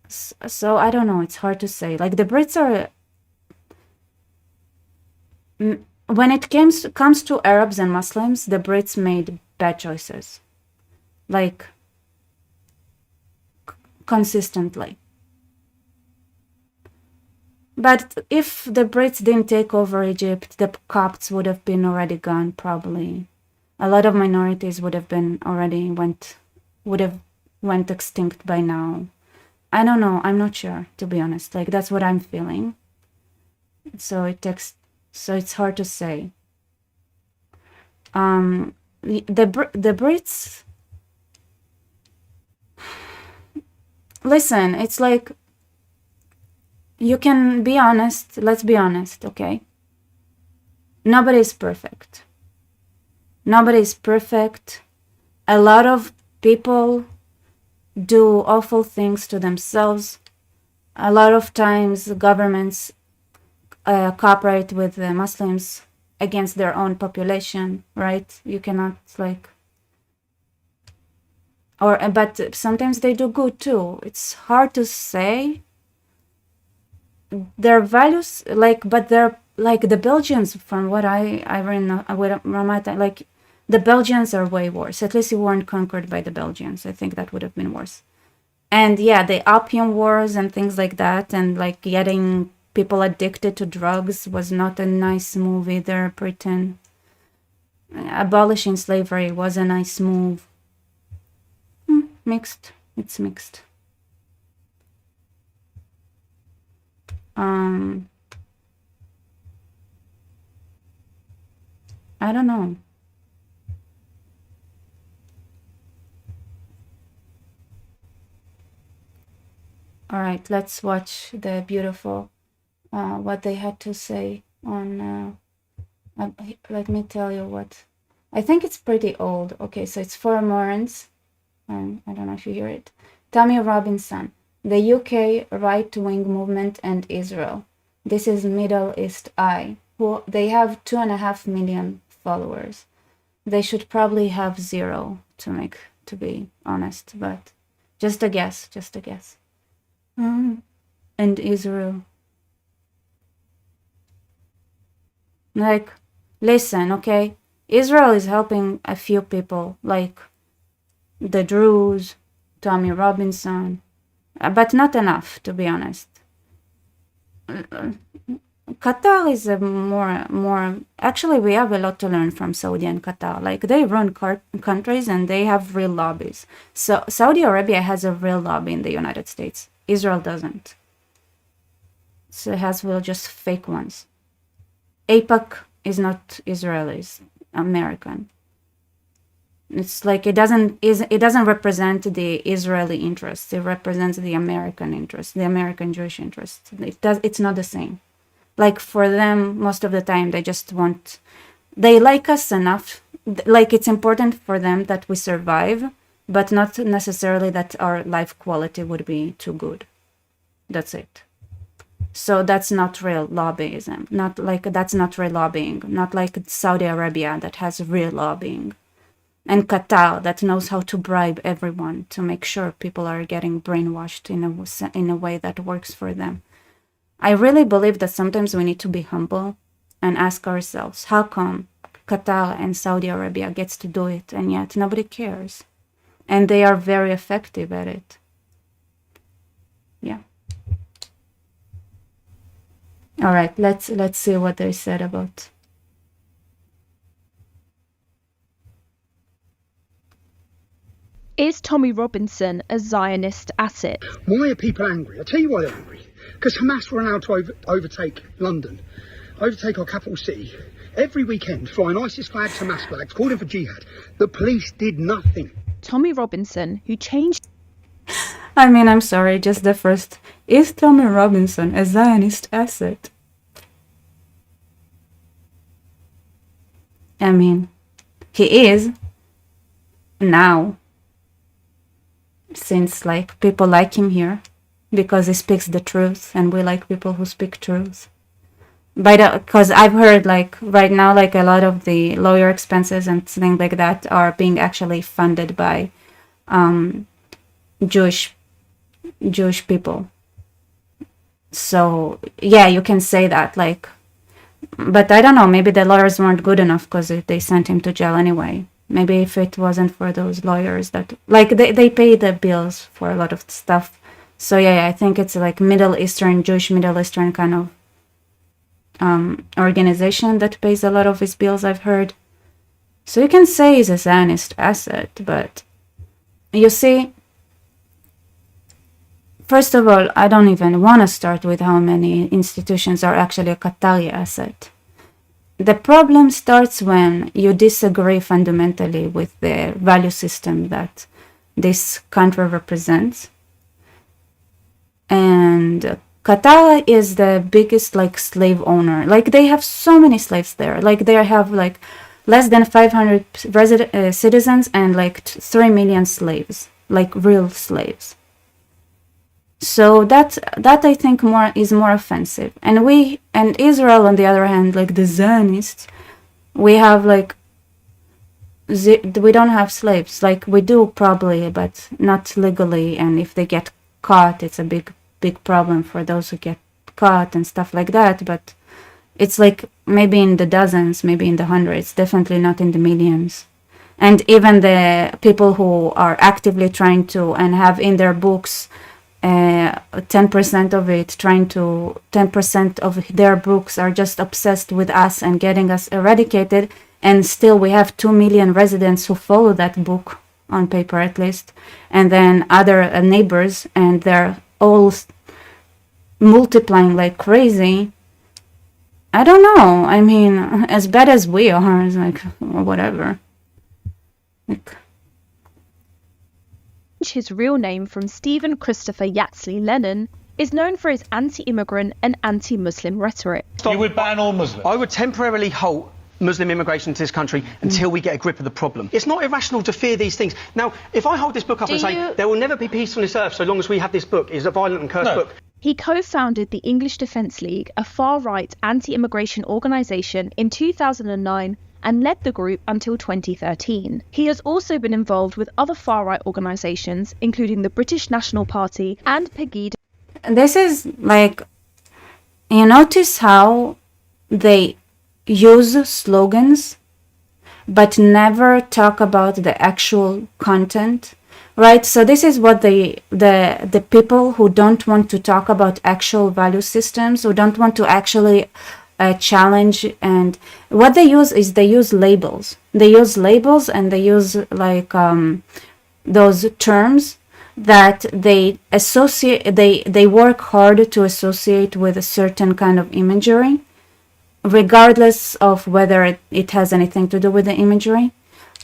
[SPEAKER 1] So I don't know, it's hard to say. Like, the Brits are, when it comes to Arabs and Muslims, the Brits made bad choices, like, consistently. But if the Brits didn't take over Egypt, the Copts would have been already gone, probably. A lot of minorities would have went extinct by now. I don't know. I'm not sure, to be honest. Like, that's what I'm feeling. So it's hard to say. The Brits. Listen, it's like, you can be honest. Let's be honest, okay? Nobody's perfect. Nobody's perfect. A lot of people do awful things to themselves. A lot of times governments cooperate with the Muslims against their own population, right? You cannot, like, but sometimes they do good too. It's hard to say. Their values, like, but they're like the Belgians, from what I read, like, the Belgians are way worse. At least you weren't conquered by the Belgians. I think that would have been worse. And yeah, the opium wars and things like that, and like getting people addicted to drugs was not a nice move either, Britain. Abolishing slavery was a nice move. Mixed. It's mixed. I don't know. All right, let's watch the beautiful, what they had to say on, let me tell you what. I think it's pretty old. Okay, so it's for Morans. I don't know if you hear it. Tommy Robinson, the UK right-wing movement and Israel. This is Middle East Eye. They have 2.5 million followers. They should probably have 0, to be honest, but just a guess. And Israel. Like, listen, okay? Israel is helping a few people, like the Druze, Tommy Robinson, but not enough, to be honest. Qatar is a more. Actually, we have a lot to learn from Saudi and Qatar. Like, they run countries and they have real lobbies. So Saudi Arabia has a real lobby in the United States. Israel doesn't. So it has just fake ones. AIPAC is not Israeli, it's American. It's like it doesn't represent the Israeli interests. It represents the American interest, the American Jewish interest. It's not the same. Like, for them, most of the time, they like us enough. Like, it's important for them that we survive, but not necessarily that our life quality would be too good. That's it. So that's not real lobbyism. That's not real lobbying. Not like Saudi Arabia that has real lobbying. And Qatar that knows how to bribe everyone to make sure people are getting brainwashed in a way that works for them. I really believe that sometimes we need to be humble and ask ourselves, how come Qatar and Saudi Arabia gets to do it and yet nobody cares? And they are very effective at it. Yeah. All right, let's see what they said about.
[SPEAKER 3] Is Tommy Robinson a Zionist asset?
[SPEAKER 4] Why are people angry? I'll tell you why they're angry. Because Hamas were allowed to overtake London, overtake our capital city, every weekend, flying ISIS flags, Hamas flags, calling for jihad. The police did nothing.
[SPEAKER 3] Tommy Robinson, who changed...
[SPEAKER 1] I mean, I'm sorry, just the first. Is Tommy Robinson a Zionist asset? I mean, he is now, since like people like him here because he speaks the truth, and we like people who speak truth. Because I've heard like right now, like a lot of the lawyer expenses and things like that are being actually funded by Jewish people. So yeah, you can say that, like, but I don't know, maybe the lawyers weren't good enough because they sent him to jail anyway. Maybe if it wasn't for those lawyers that, like, they pay the bills for a lot of stuff. So yeah, I think it's like Jewish Middle Eastern kind of organization that pays a lot of his bills, I've heard. So you can say he's a Zionist asset, but you see, first of all, I don't even want to start with how many institutions are actually a Qatari asset. The problem starts when you disagree fundamentally with the value system that this country represents. And Qatar is the biggest like slave owner. Like they have so many slaves there. Like they have like less than 500 citizens and like 3 million slaves, like real slaves. So that I think is more offensive. And Israel, on the other hand, like the Zionists, we have like we don't have slaves. Like we do probably, but not legally. And if they get caught, it's a big problem for those who get caught and stuff like that. But it's like maybe in the dozens, maybe in the hundreds, definitely not in the millions. And even the people who are actively trying to and have in their books 10% of it, 10% of their books are just obsessed with us and getting us eradicated, and still we have 2 million residents who follow that book, on paper at least, and then other neighbors, and they're all multiplying like crazy. I don't know, I mean, as bad as we are, it's like, whatever. Like,
[SPEAKER 3] his real name from Stephen Christopher Yaxley Lennon, is known for his anti-immigrant and anti-Muslim rhetoric.
[SPEAKER 5] You would ban all Muslims?
[SPEAKER 6] I would temporarily halt Muslim immigration to this country until we get a grip of the problem. It's not irrational to fear these things. Now, if I hold this book up and say, there will never be peace on this earth so long as we have this book, it's a violent and cursed book.
[SPEAKER 3] He co-founded the English Defence League, a far-right anti-immigration organisation, in 2009 and led the group until 2013. He has also been involved with other far-right organisations, including the British National Party and Pegida.
[SPEAKER 1] This is like, you notice how they use slogans but never talk about the actual content, right? So this is what the people who don't want to talk about actual value systems, who don't want to actually challenge, and what they use is they use labels. They use labels and they use like those terms that they associate, they work hard to associate with a certain kind of imagery, regardless of whether it has anything to do with the imagery.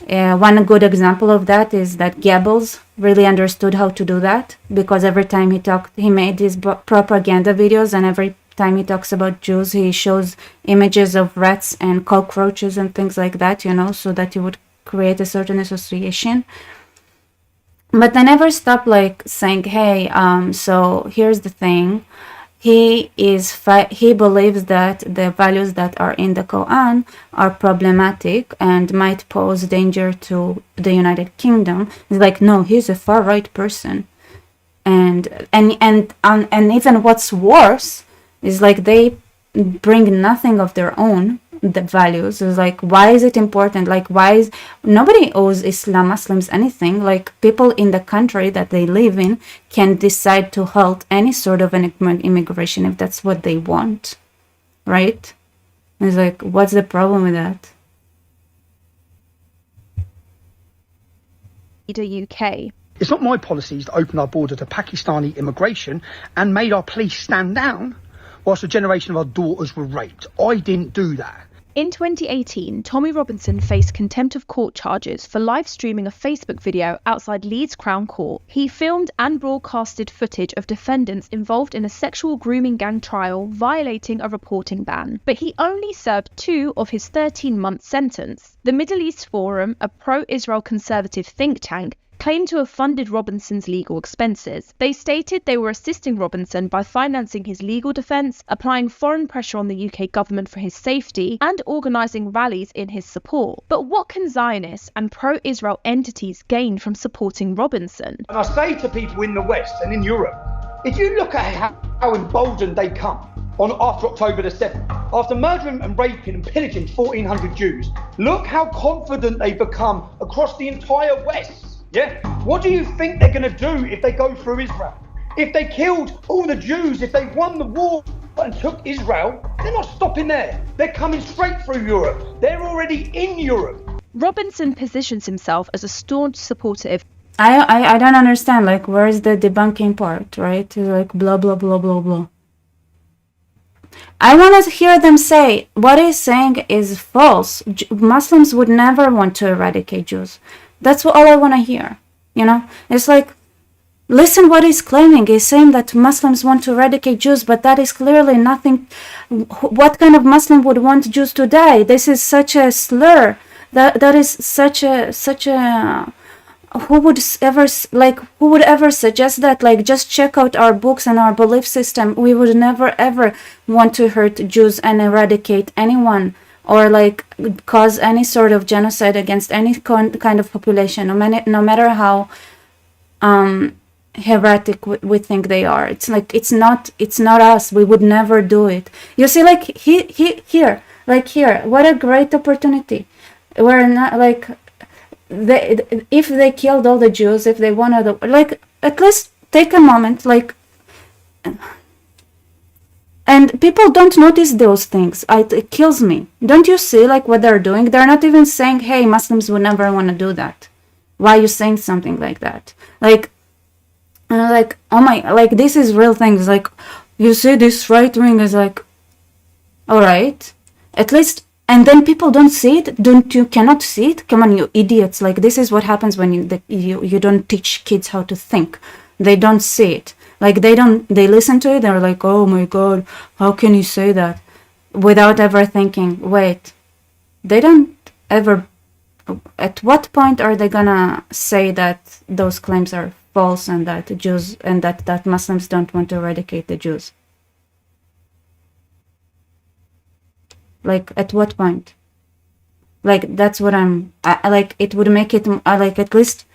[SPEAKER 1] One good example of that is that Goebbels really understood how to do that, because every time he made these propaganda videos, and every time he talks about Jews, he shows images of rats and cockroaches and things like that, you know, so that he would create a certain association. But they never stop like saying, hey, so here's the thing. He believes that the values that are in the Quran are problematic and might pose danger to the United Kingdom. It's like, no, he's a far right person. And even what's worse is like they bring nothing of their own, the values. It's like, why is it important? Like, why is nobody owes Muslims anything? Like, people in the country that they live in can decide to halt any sort of an immigration if that's what they want, right? It's like, what's the problem with that?
[SPEAKER 3] The UK.
[SPEAKER 4] It's not my policies that opened our border to Pakistani immigration and made our police stand down whilst a generation of our daughters were raped. I didn't do that.
[SPEAKER 3] In 2018, Tommy Robinson faced contempt of court charges for live streaming a Facebook video outside Leeds Crown Court. He filmed and broadcasted footage of defendants involved in a sexual grooming gang trial, violating a reporting ban. But he only served 2 of his 13-month sentence. The Middle East Forum, a pro-Israel conservative think tank, claimed to have funded Robinson's legal expenses. They stated they were assisting Robinson by financing his legal defence, applying foreign pressure on the UK government for his safety, and organising rallies in his support. But what can Zionists and pro-Israel entities gain from supporting Robinson?
[SPEAKER 5] And I say to people in the West and in Europe, if you look at how emboldened they come after October the 7th, after murdering and raping and pillaging 1,400 Jews, look how confident they become across the entire West. Yeah? What do you think they're going to do if they go through Israel? If they killed all the Jews, if they won the war and took Israel, they're not stopping there. They're coming straight through Europe. They're already in Europe.
[SPEAKER 3] Robinson positions himself as a staunch supporter of...
[SPEAKER 1] I don't understand, like, where's the debunking part, right? Like, blah, blah, blah, blah, blah. I want to hear them say, what he's saying is false. Muslims would never want to eradicate Jews. That's all I want to hear, you know? It's like, listen what he's claiming. He's saying that Muslims want to eradicate Jews, but that is clearly nothing. What kind of Muslim would want Jews to die? This is such a slur. That is such a who would ever suggest that? Like, just check out our books and our belief system. We would never ever want to hurt Jews and eradicate anyone, or like cause any sort of genocide against any kind of population, no matter how heretic we think they are. It's like, it's not us. We would never do it. You see, like here, what a great opportunity. We're not like, if they killed all the Jews, if they wanted, like, at least take a moment, like. And people don't notice those things. It kills me. Don't you see, like, what they're doing? They're not even saying, hey, Muslims would never want to do that. Why are you saying something like that? Like, oh my, like, this is real things. Like, you see, this right wing is like, all right, at least, and then people don't see it. You cannot see it? Come on, you idiots. Like, this is what happens when you don't teach kids how to think. They don't see it. Like, they listen to it, they're like, oh my God, how can you say that? Without ever thinking, wait, they don't ever, at what point are they gonna say that those claims are false and that Jews, and that Muslims don't want to eradicate the Jews? Like, at what point? Like, that's what like, it would make it, like, at least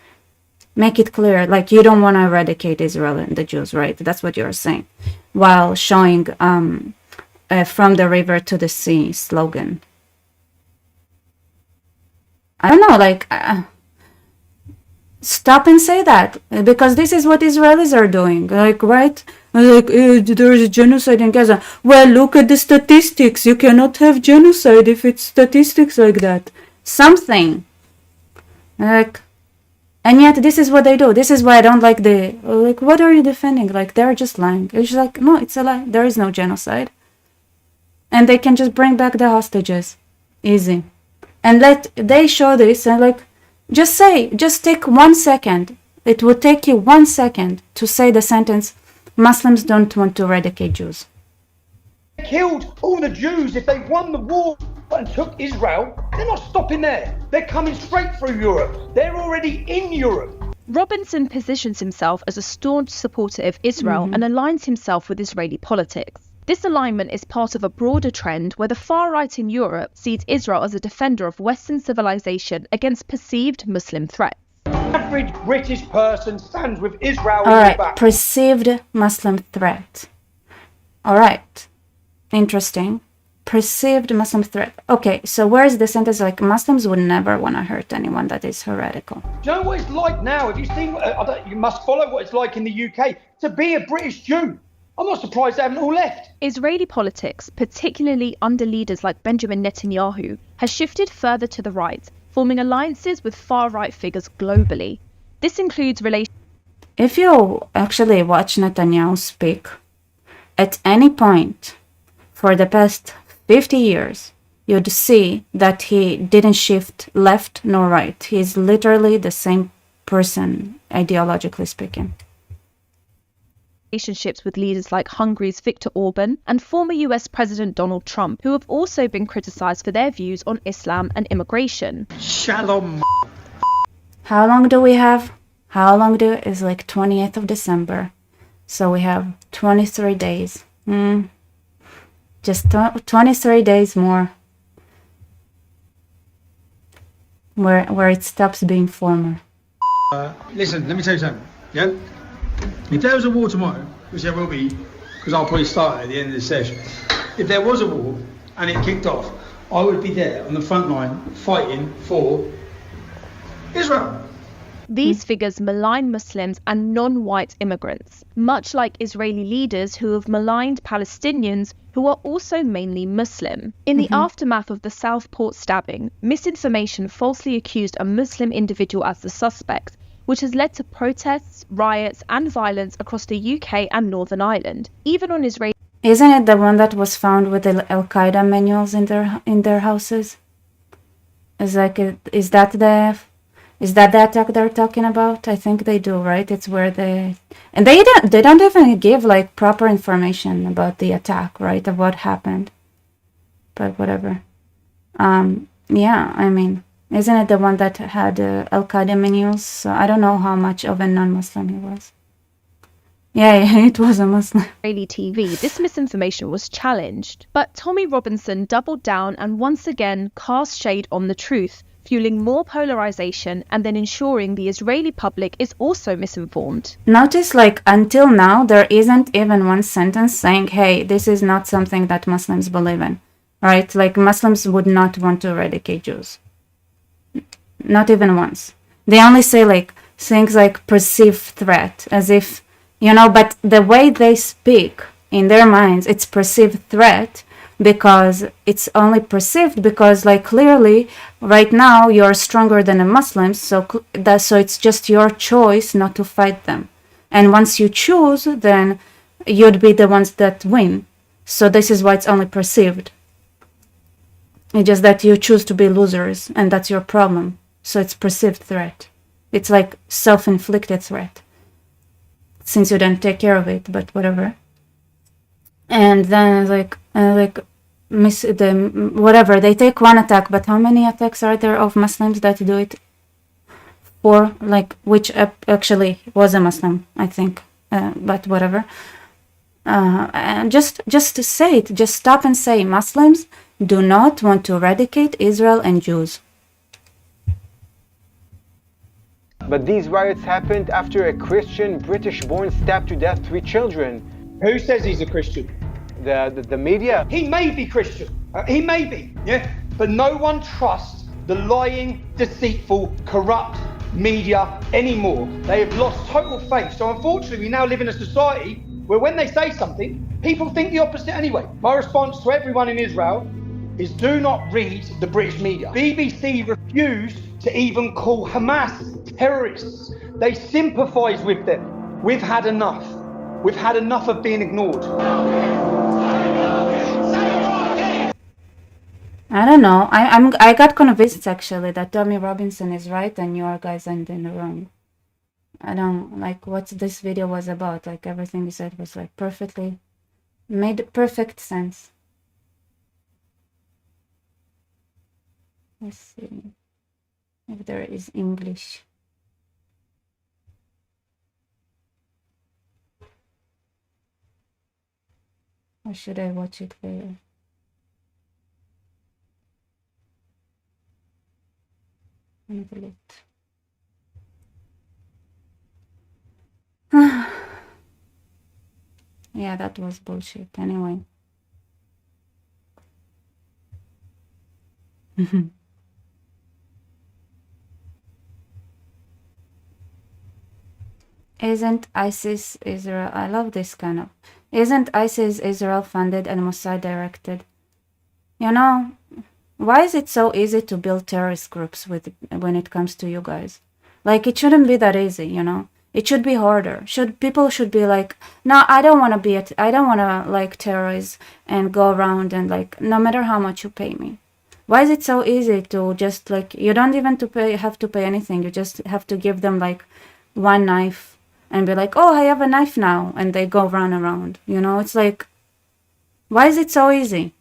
[SPEAKER 1] make it clear, like, you don't want to eradicate Israel and the Jews, right? That's what you're saying, while showing from the river to the sea slogan. I don't know, like, stop and say that, because this is what Israelis are doing, like, right? Like, there is genocide in Gaza. Well, look at the statistics. You cannot have genocide if it's statistics like that. Something. Like, and yet this is what they do. This is why I don't like like, what are you defending? Like, they're just lying. It's just like, no, it's a lie. There is no genocide. And they can just bring back the hostages. Easy. And they show this, and like, just take 1 second. It would take you 1 second to say the sentence, Muslims don't want to eradicate Jews.
[SPEAKER 5] They killed all the Jews. If they won the war and took Israel, they're not stopping there. They're coming straight through Europe. They're already in Europe.
[SPEAKER 3] Robinson positions himself as a staunch supporter of Israel and aligns himself with Israeli politics. This alignment is part of a broader trend where the far right in Europe sees Israel as a defender of Western civilization against perceived Muslim threats.
[SPEAKER 5] Average British person stands with Israel.
[SPEAKER 1] All right, perceived Muslim threat. All right. interesting. Perceived Muslim threat. Okay, so where is the sentence like Muslims would never want to hurt anyone that is heretical?
[SPEAKER 5] Do you know what it's like now? Have you seen? You must follow what it's like in the UK to be a British Jew. I'm not surprised they haven't all left.
[SPEAKER 3] Israeli politics, particularly under leaders like Benjamin Netanyahu, has shifted further to the right, forming alliances with far-right figures globally. This includes relations.
[SPEAKER 1] If you actually watch Netanyahu speak, at any point for the past 50 years, you'd see that he didn't shift left nor right. He's literally the same person, ideologically speaking.
[SPEAKER 3] Relationships with leaders like Hungary's Viktor Orban and former US President Donald Trump, who have also been criticized for their views on Islam and immigration.
[SPEAKER 5] Shalom.
[SPEAKER 1] How long do we have? How long do is like 20th of December. So we have 23 days. Just 23 days more. Where it stops being former.
[SPEAKER 7] Listen, let me tell you something. Yeah? If there was a war tomorrow, which there will be, because I'll probably start at the end of the session. If there was a war and it kicked off, I would be there on the front line fighting for Israel.
[SPEAKER 3] These figures malign Muslims and non-white immigrants, much like Israeli leaders who have maligned Palestinians who are also mainly Muslim. In the aftermath of the Southport stabbing, misinformation falsely accused a Muslim individual as the suspect, which has led to protests, riots and violence across the UK and Northern Ireland, even on Israeli.
[SPEAKER 1] Isn't it the one that was found with the Al-Qaeda manuals in their houses? Is that the attack they're talking about? I think they do, right? It's where they don't even give like proper information about the attack, right? Of what happened. But whatever. Yeah, I mean, isn't it the one that had Al-Qaeda manuals? So I don't know how much of a non-Muslim he was. Yeah, it was a Muslim.
[SPEAKER 3] Israeli TV, this misinformation was challenged. But Tommy Robinson doubled down and once again cast shade on the truth, fueling more polarization and then ensuring the Israeli public is also misinformed.
[SPEAKER 1] Notice, like, until now, there isn't even one sentence saying, hey, this is not something that Muslims believe in, right? Like, Muslims would not want to eradicate Jews. Not even once. They only say, like, things like perceived threat, as if, but the way they speak in their minds, it's perceived threat, because it's only perceived because like clearly right now you're stronger than the Muslims, so it's just your choice not to fight them, and once you choose then you'd be the ones that win. So this is why it's only perceived. It's just that you choose to be losers and that's your problem, so it's perceived threat. It's like self-inflicted threat since you don't take care of it, but whatever. And then whatever, they take one attack, but how many attacks are there of Muslims that do it? 4, like, which actually was a Muslim, I think, but whatever. And just to say it, just stop and say Muslims do not want to eradicate Israel and Jews.
[SPEAKER 8] But these riots happened after a Christian British-born stabbed to death 3 children.
[SPEAKER 5] Who says he's a Christian?
[SPEAKER 8] The media.
[SPEAKER 5] He may be Christian. He may be, yeah? But no one trusts the lying, deceitful, corrupt media anymore. They have lost total faith. So unfortunately, we now live in a society where when they say something, people think the opposite anyway. My response to everyone in Israel is do not read the British media. BBC refused to even call Hamas terrorists. They sympathise with them. We've had enough. We've had enough of being ignored.
[SPEAKER 1] I don't know. I got convinced actually that Tommy Robinson is right and you guys are in the wrong. I don't like what this video was about. Like everything you said was like made perfect sense. Let's see if there is English. Or should I watch it later? Yeah, that was bullshit. Anyway. Isn't ISIS Israel? I love this kind of. Isn't ISIS Israel funded and Mossad directed? You know, why is it so easy to build terrorist groups when it comes to you guys? Like, it shouldn't be that easy, you know? It should be harder. People should be like, no, I don't want to like terrorize and go around and like, no matter how much you pay me. Why is it so easy to just like, you don't even have to pay anything. You just have to give them like one knife and be like, oh, I have a knife now. And they go run around, you know? It's like, why is it so easy?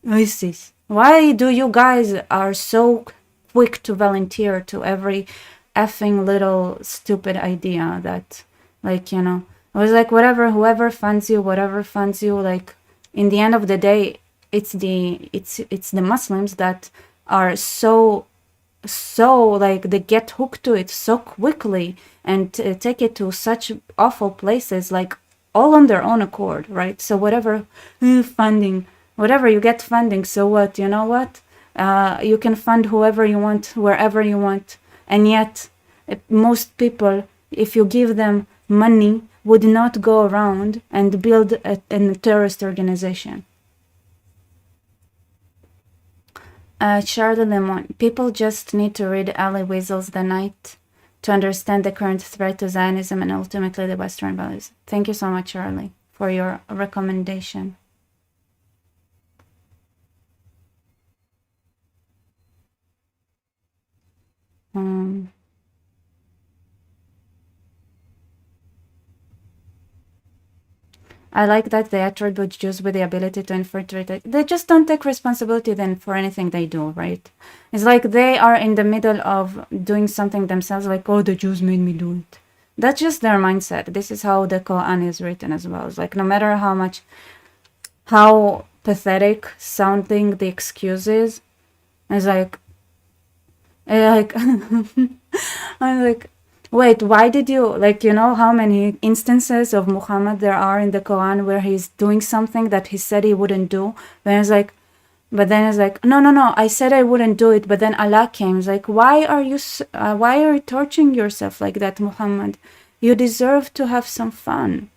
[SPEAKER 1] ISIS. Why do you guys are so quick to volunteer to every effing little stupid idea that, like, you know, it was like whoever funds you, like, in the end of the day, it's the Muslims that are so like they get hooked to it so quickly and take it to such awful places, like all on their own accord, right? So whatever funding, whatever you get funding, so what? You know what? You can fund whoever you want, wherever you want, and yet most people, if you give them money, would not go around and build a terrorist organization. Charlie Lemon, people just need to read Ali Wiesel's The Night to understand the current threat to Zionism and ultimately the Western values. Thank you so much, Charlie, for your recommendation. I like that they attribute Jews with the ability to infiltrate. They just don't take responsibility then for anything they do, right? It's like they are in the middle of doing something themselves, like, oh, the Jews made me do it. That's just their mindset. This is how the Quran is written as well. It's like, no matter how pathetic sounding the excuse is, it's like I'm like, wait, why did you, like, you know how many instances of Muhammad there are in the Quran where he's doing something that he said he wouldn't do? Then it's like, no, I said I wouldn't do it, but then Allah came. It's like, why are you torturing yourself like that, Muhammad? You deserve to have some fun.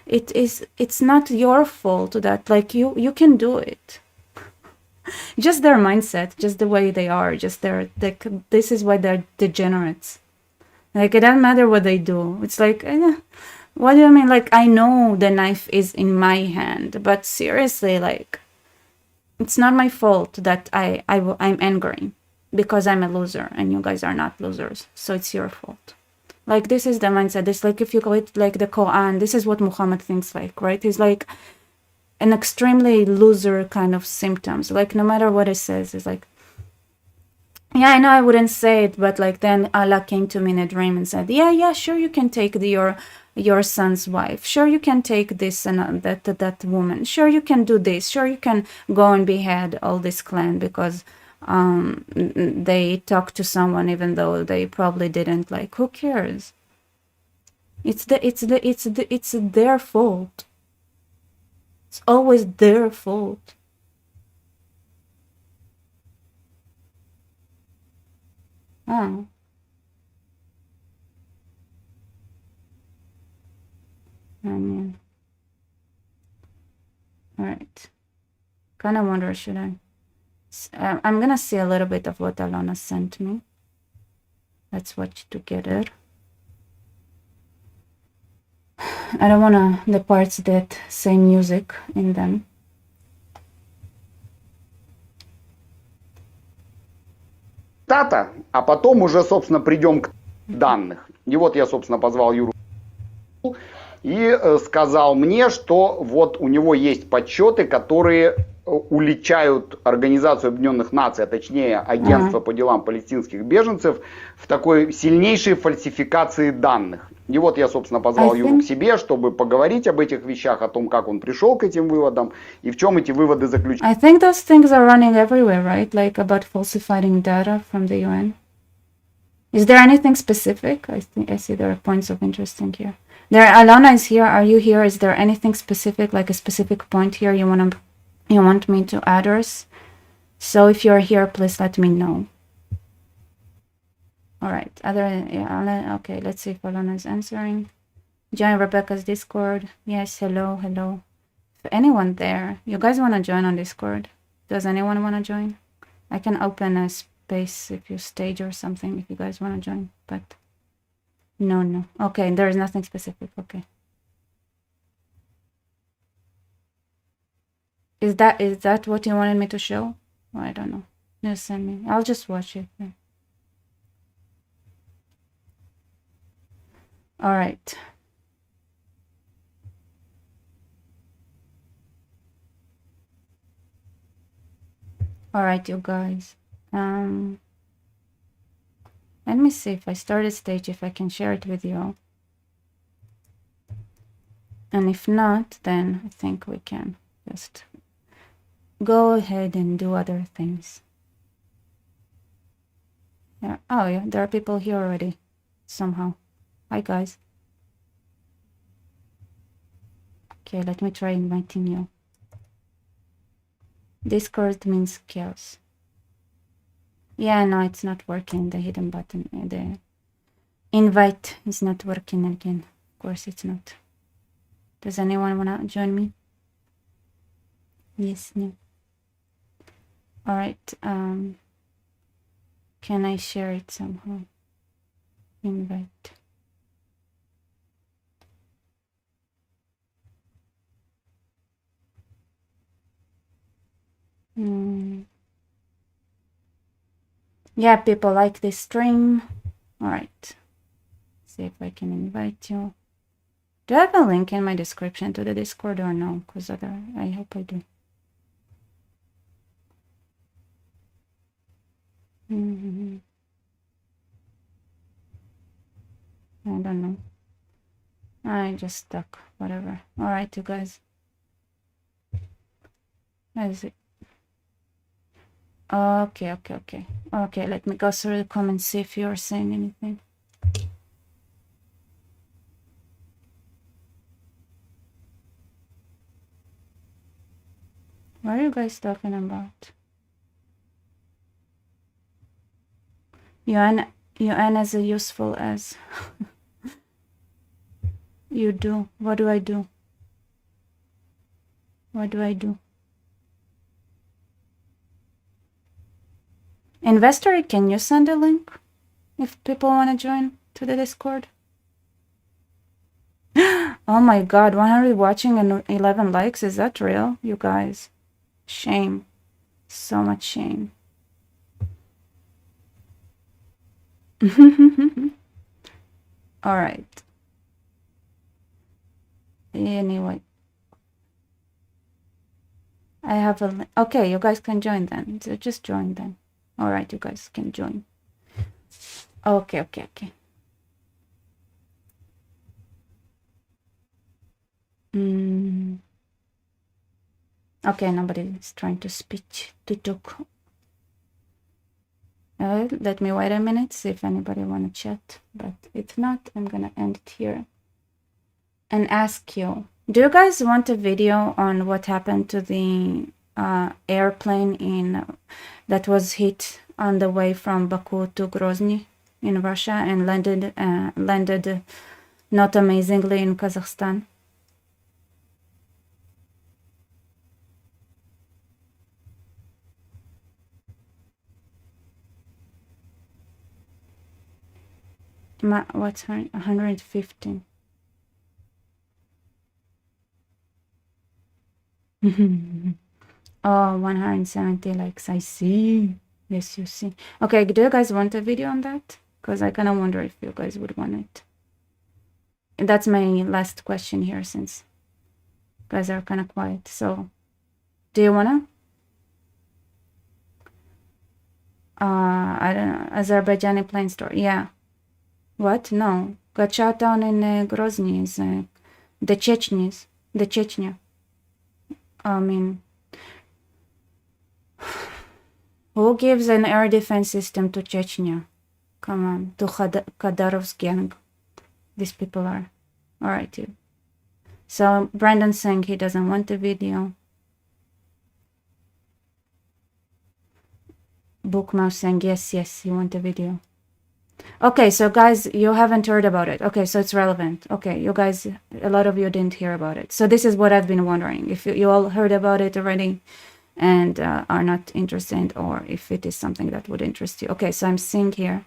[SPEAKER 1] It's not your fault that, like, you can do it. Just their mindset, just the way they are, just this is why they're degenerates. Like, it doesn't matter what they do. It's like, what do you mean? Like, I know the knife is in my hand, but seriously, like, it's not my fault that I'm angry because I'm a loser and you guys are not losers. So it's your fault. Like, this is the mindset. It's like, if you call it like the Quran, this is what Muhammad thinks like, right? He's like an extremely loser kind of symptoms. Like, no matter what it says, it's like, yeah, I know I wouldn't say it, but like then Allah came to me in a dream and said, yeah, sure, you can take your son's wife. Sure, you can take this and that woman. Sure, you can do this. Sure, you can go and behead all this clan because they talked to someone even though they probably didn't. Like, who cares? It's their fault. It's always their fault. Oh. I mean, all right. Kind of wonder, should I? I'm gonna see a little bit of what Alana sent me. Let's watch together. I don't wanna the parts that say music in them.
[SPEAKER 9] Дата, а потом уже, собственно, придем к данных. И вот я, собственно, позвал Юру и сказал мне, что вот у него есть подсчеты, которые уличают Организацию Объединенных Наций, а точнее Агентство по делам палестинских беженцев, в такой сильнейшей фальсификации данных. И вот я, собственно, позвал Юру к себе, чтобы поговорить об этих вещах, о том, как он пришел к этим выводам и в чем эти выводы заключаются.
[SPEAKER 1] I think those things are running everywhere, right? Like about falsifying data from the UN. Is there anything specific? I see there are points of interest in here. Alana is here. Are you here? Is there anything specific, like a specific point here you want me to address? So if you're here, please let me know. All right. Okay, let's see if Alana is answering. Join Rebecca's Discord. Yes, hello. If anyone there, you guys want to join on Discord? Does anyone want to join? I can open a space if you stage or something if you guys want to join, but no. Okay, there is nothing specific. Okay. Is that what you wanted me to show? Oh, I don't know. Just send me. I'll just watch it then. All right. All right, you guys. Let me see if I start a stage, if I can share it with you all. And if not, then I think we can just go ahead and do other things. Yeah. Oh, yeah. There are people here already. Somehow. Hi, guys. Okay, let me try inviting you. Discord means chaos. Yeah, no, it's not working. The hidden button, the invite is not working again. Of course, it's not. Does anyone want to join me? Yes, no. All right. Can I share it somehow? Invite. Yeah, people like this stream. All right. See if I can invite you. Do I have a link in my description to the Discord or no? Because I hope I do. I don't know. I just stuck. Whatever. All right, you guys. Where is it? Okay. Okay, let me go through the comments, see if you're saying anything. What are you guys talking about? UN as useful as you do. What do I do? What do I do? Investor, can you send a link if people want to join to the Discord? Oh my god, 100 watching and 11 likes. Is that real, you guys? Shame. So much shame. All right. Anyway. I have a... Okay, you guys can join then. So just join then. All right, you guys can join. Okay. Okay, nobody is trying to speak to talk. Let me wait a minute, see if anybody want to chat. But if not, I'm gonna end it here and ask you, do you guys want a video on what happened to the airplane that was hit on the way from Baku to Grozny in Russia and landed not amazingly in Kazakhstan? What's 115? Oh, 170 likes. I see. Yes, you see. Okay, do you guys want a video on that? Because I kind of wonder if you guys would want it. And that's my last question here, since you guys are kind of quiet. So, do you wanna? I don't know. Azerbaijani plane store. Yeah. What? No. Got shot down in Grozny. Is the Chechnya. I mean, who gives an air defense system to Chechnya? Come on, to Kadarov's gang. These people are. All right, dude. So Brandon's saying he doesn't want the video. Book Mouse saying, yes, you want the video. Okay, so guys, you haven't heard about it. Okay, so it's relevant. Okay, you guys, a lot of you didn't hear about it. So this is what I've been wondering. If you all heard about it already and are not interested, or if it is something that would interest you. Okay, so I'm seeing here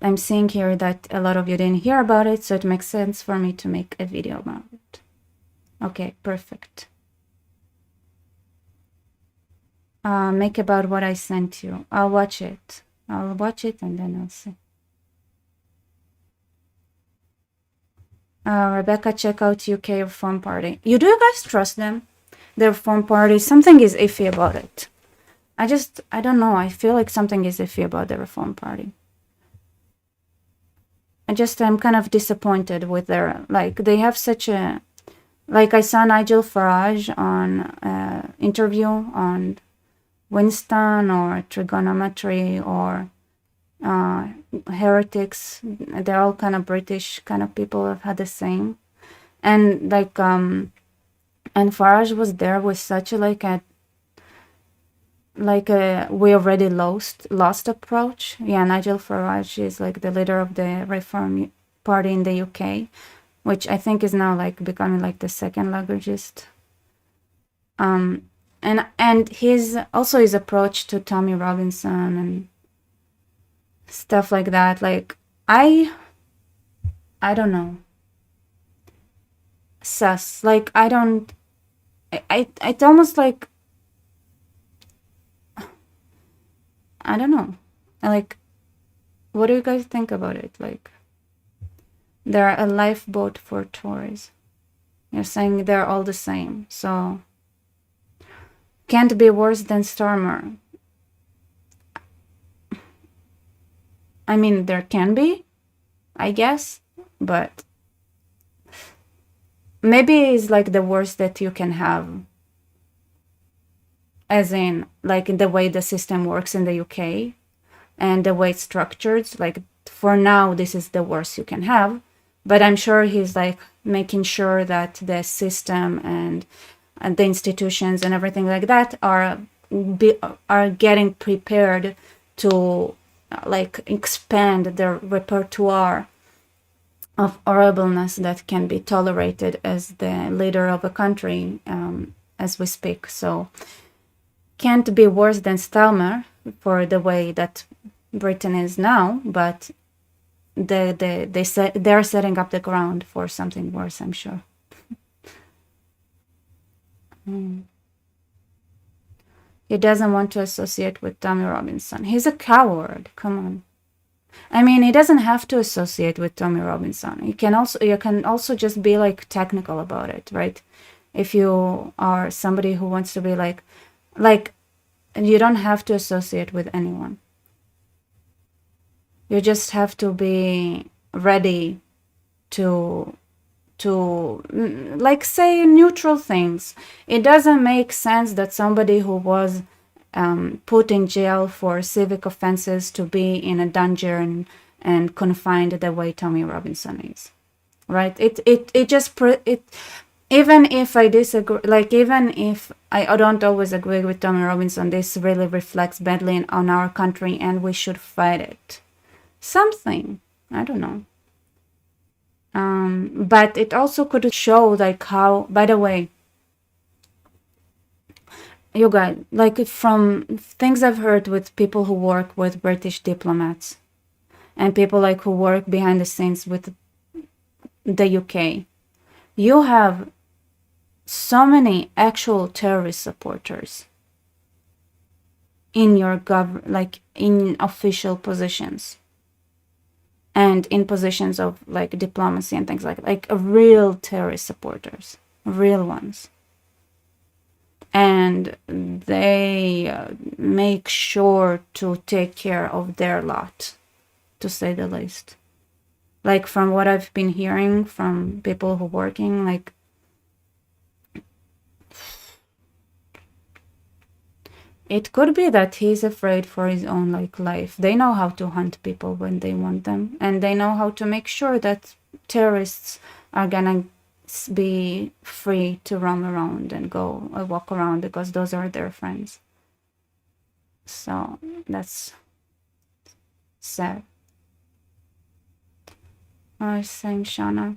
[SPEAKER 1] that a lot of you didn't hear about it, so it makes sense for me to make a video about it. Okay, perfect. Make about what I sent you. I'll watch it and then I'll see. Rebecca, check out UK Reform Party. You guys trust them? The Reform Party, something is iffy about it. I don't know. I feel like something is iffy about the Reform Party. I'm kind of disappointed with their, like, they have such a, like, I saw Nigel Farage on interview on Winston or trigonometry or heretics. They're all kind of British kind of people have had the same. And like, and Farage was there with such a, like a we already lost approach. Yeah, Nigel Farage is like the leader of the Reform Party in the UK, which I think is now like becoming like the second largest. And his approach to Tommy Robinson and stuff like that, like I don't know. Sus. Like it's almost like, I don't know. Like, what do you guys think about it? Like, they're a lifeboat for Tories. You're saying they're all the same, so can't be worse than Starmer. I mean, there can be, I guess, but maybe it's like the worst that you can have. As in, like, in the way the system works in the UK and the way it's structured. Like, for now, this is the worst you can have. But I'm sure he's like making sure that the system and the institutions and everything like that are getting prepared to like expand their repertoire of horribleness that can be tolerated as the leader of a country as we speak. So can't be worse than Stalmer for the way that Britain is now, but they're setting up the ground for something worse, I'm sure. He doesn't want to associate with Tommy Robinson. He's a coward. Come on. I mean, he doesn't have to associate with Tommy Robinson. You can also just be like technical about it, right? If you are somebody who wants to be like you don't have to associate with anyone. You just have to be ready to like say neutral things. It doesn't make sense that somebody who was put in jail for civic offenses to be in a dungeon and confined the way Tommy Robinson is, right? Even if I disagree, like even if I don't always agree with Tommy Robinson, this really reflects badly on our country and we should fight it. Something, I don't know. But it also could show like how, by the way, you guys, like from things I've heard with people who work with British diplomats and people like who work behind the scenes with the UK, you have so many actual terrorist supporters in your like in official positions and in positions of like diplomacy and things like real terrorist supporters, real ones. And they make sure to take care of their lot, to say the least. Like from what I've been hearing from people who are working, like it could be that he's afraid for his own like life. They know how to hunt people when they want them, and they know how to make sure that terrorists are gonna be free to roam around and go walk around because those are their friends. So that's sad. Oh, saying Shauna,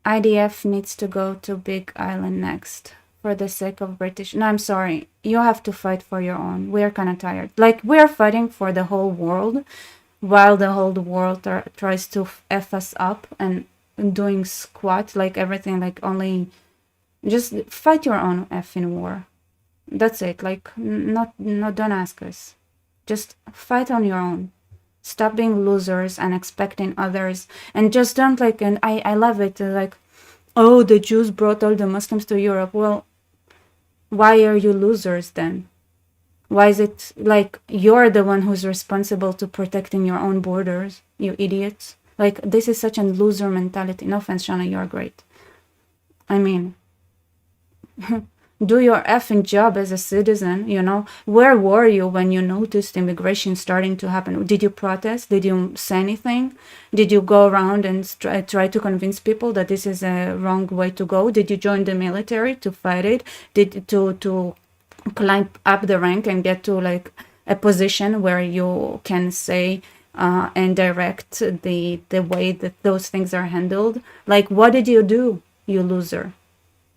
[SPEAKER 1] IDF needs to go to Big Island next for the sake of British. No, I'm sorry. You have to fight for your own. We're kind of tired. Like, we're fighting for the whole world while the whole world tries to F us up and doing squat, like everything, like only just fight your own effing war. That's it. Like, don't ask us. Just fight on your own. Stop being losers and expecting others, and just don't like. And I love it. Like, oh, the Jews brought all the Muslims to Europe. Well, why are you losers then? Why is it like you're the one who's responsible to protecting your own borders? You idiots! Like, this is such a loser mentality. No offense, Shauna, you're great. I mean, do your effing job as a citizen, you know? Where were you when you noticed immigration starting to happen? Did you protest? Did you say anything? Did you go around and try to convince people that this is a wrong way to go? Did you join the military to fight it? Did to climb up the rank and get to like a position where you can say and direct the way that those things are handled? Like, what did you do, you loser?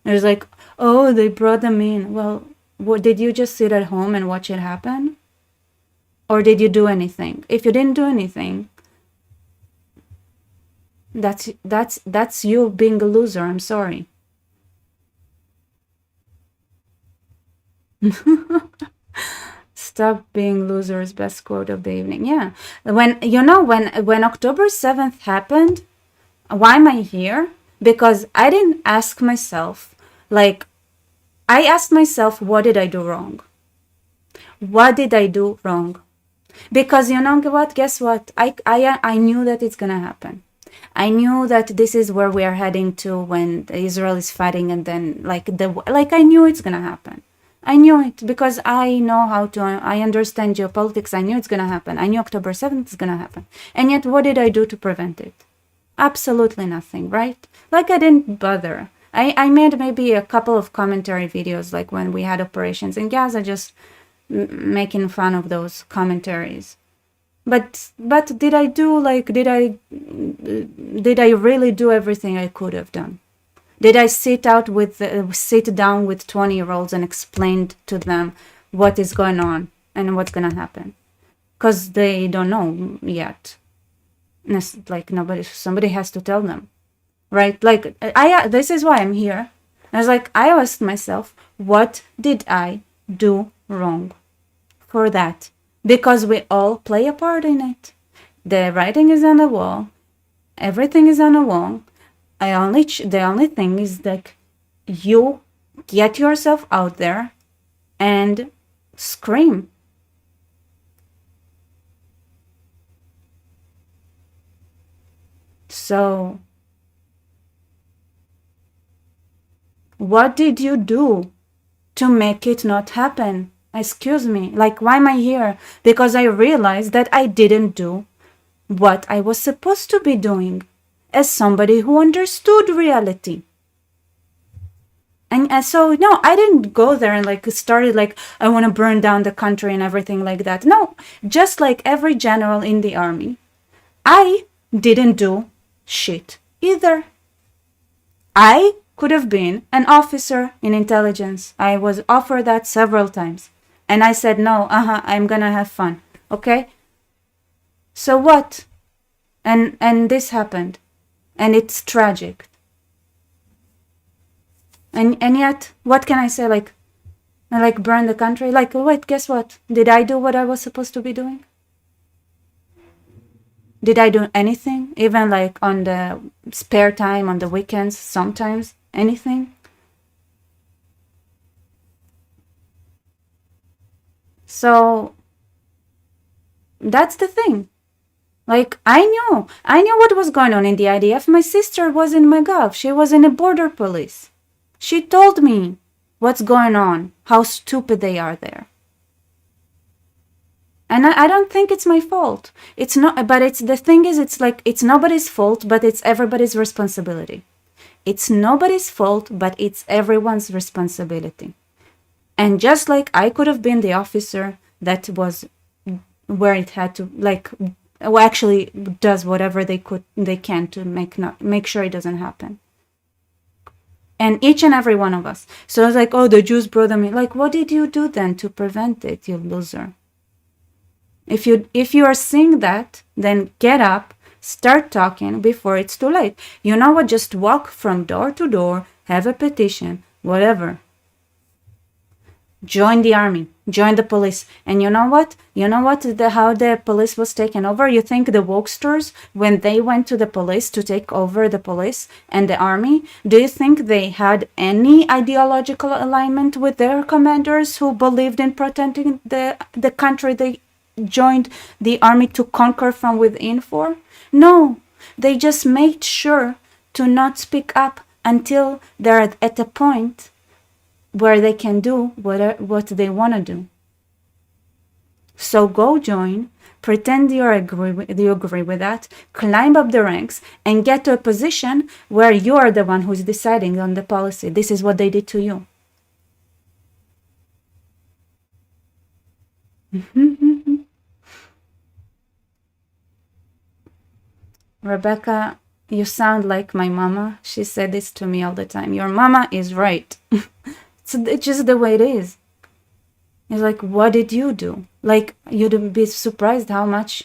[SPEAKER 1] It was like, oh, they brought them in. Well, what, did you just sit at home and watch it happen? Or did you do anything? If you didn't do anything, that's you being a loser. I'm sorry. Stop being losers, best quote of the evening. Yeah. When October 7th happened, why am I here? Because I didn't ask myself, like, I asked myself, what did I do wrong? What did I do wrong? Because you know what? Guess what? I knew that it's gonna happen. I knew that this is where we are heading to when Israel is fighting, and then I knew it's gonna happen. I knew it because I know I understand geopolitics. I knew it's gonna happen. I knew October 7th is gonna happen. And yet, what did I do to prevent it? Absolutely nothing, right? Like, I didn't bother. I made maybe a couple of commentary videos, like when we had operations in Gaza, just making fun of those commentaries. But did I really do everything I could have done? Did I sit down with 20-year-olds and explain to them what is going on and what's gonna happen? Because they don't know yet. Like, somebody has to tell them, right? Like, this is why I'm here. I was like, I asked myself, what did I do wrong for that? Because we all play a part in it. The writing is on the wall. Everything is on the wall. The only thing is, like, you get yourself out there and scream. So, what did you do to make it not happen? Excuse me, like, why am I here? Because I realized that I didn't do what I was supposed to be doing as somebody who understood reality. And so, no, I didn't go there and like started like, I want to burn down the country and everything like that. No, just like every general in the army, I didn't do shit either. I could have been an officer in intelligence. I was offered that several times. And I said, no, I'm gonna have fun. Okay? So what? And this happened. And it's tragic. And yet, what can I say? Like burn the country? Like, wait, guess what? Did I do what I was supposed to be doing? Did I do anything? Even like on the spare time, on the weekends, sometimes? Anything? So, that's the thing. Like, I knew what was going on in the IDF. My sister was in McGov. She was in the border police. She told me what's going on, how stupid they are there. And I don't think it's my fault. It's not, but it's the thing is, it's like, it's nobody's fault, but it's everybody's responsibility. It's nobody's fault, but it's everyone's responsibility. And just like I could have been the officer that was where it had to, like, well, actually does whatever they can to make sure it doesn't happen. And each and every one of us. So it's like, oh, the Jews brought them in. Like, what did you do then to prevent it, you loser? If you are seeing that, then get up, start talking before it's too late. You know what? Just walk from door to door, have a petition, whatever. Join the army, join the police. And you know what? How the police was taken over? You think the wokesters, when they went to the police to take over the police and the army, do you think they had any ideological alignment with their commanders who believed in protecting the country they joined the army to conquer from within for? No, they just made sure to not speak up until they're at a point where they can do what they want to do. So go join, pretend you agree with that, climb up the ranks, and get to a position where you are the one who's deciding on the policy. This is what they did to you. Rebecca, you sound like my mama. She said this to me all the time. Your mama is right. It's just the way it is. It's like, what did you do? Like, you'd be surprised how much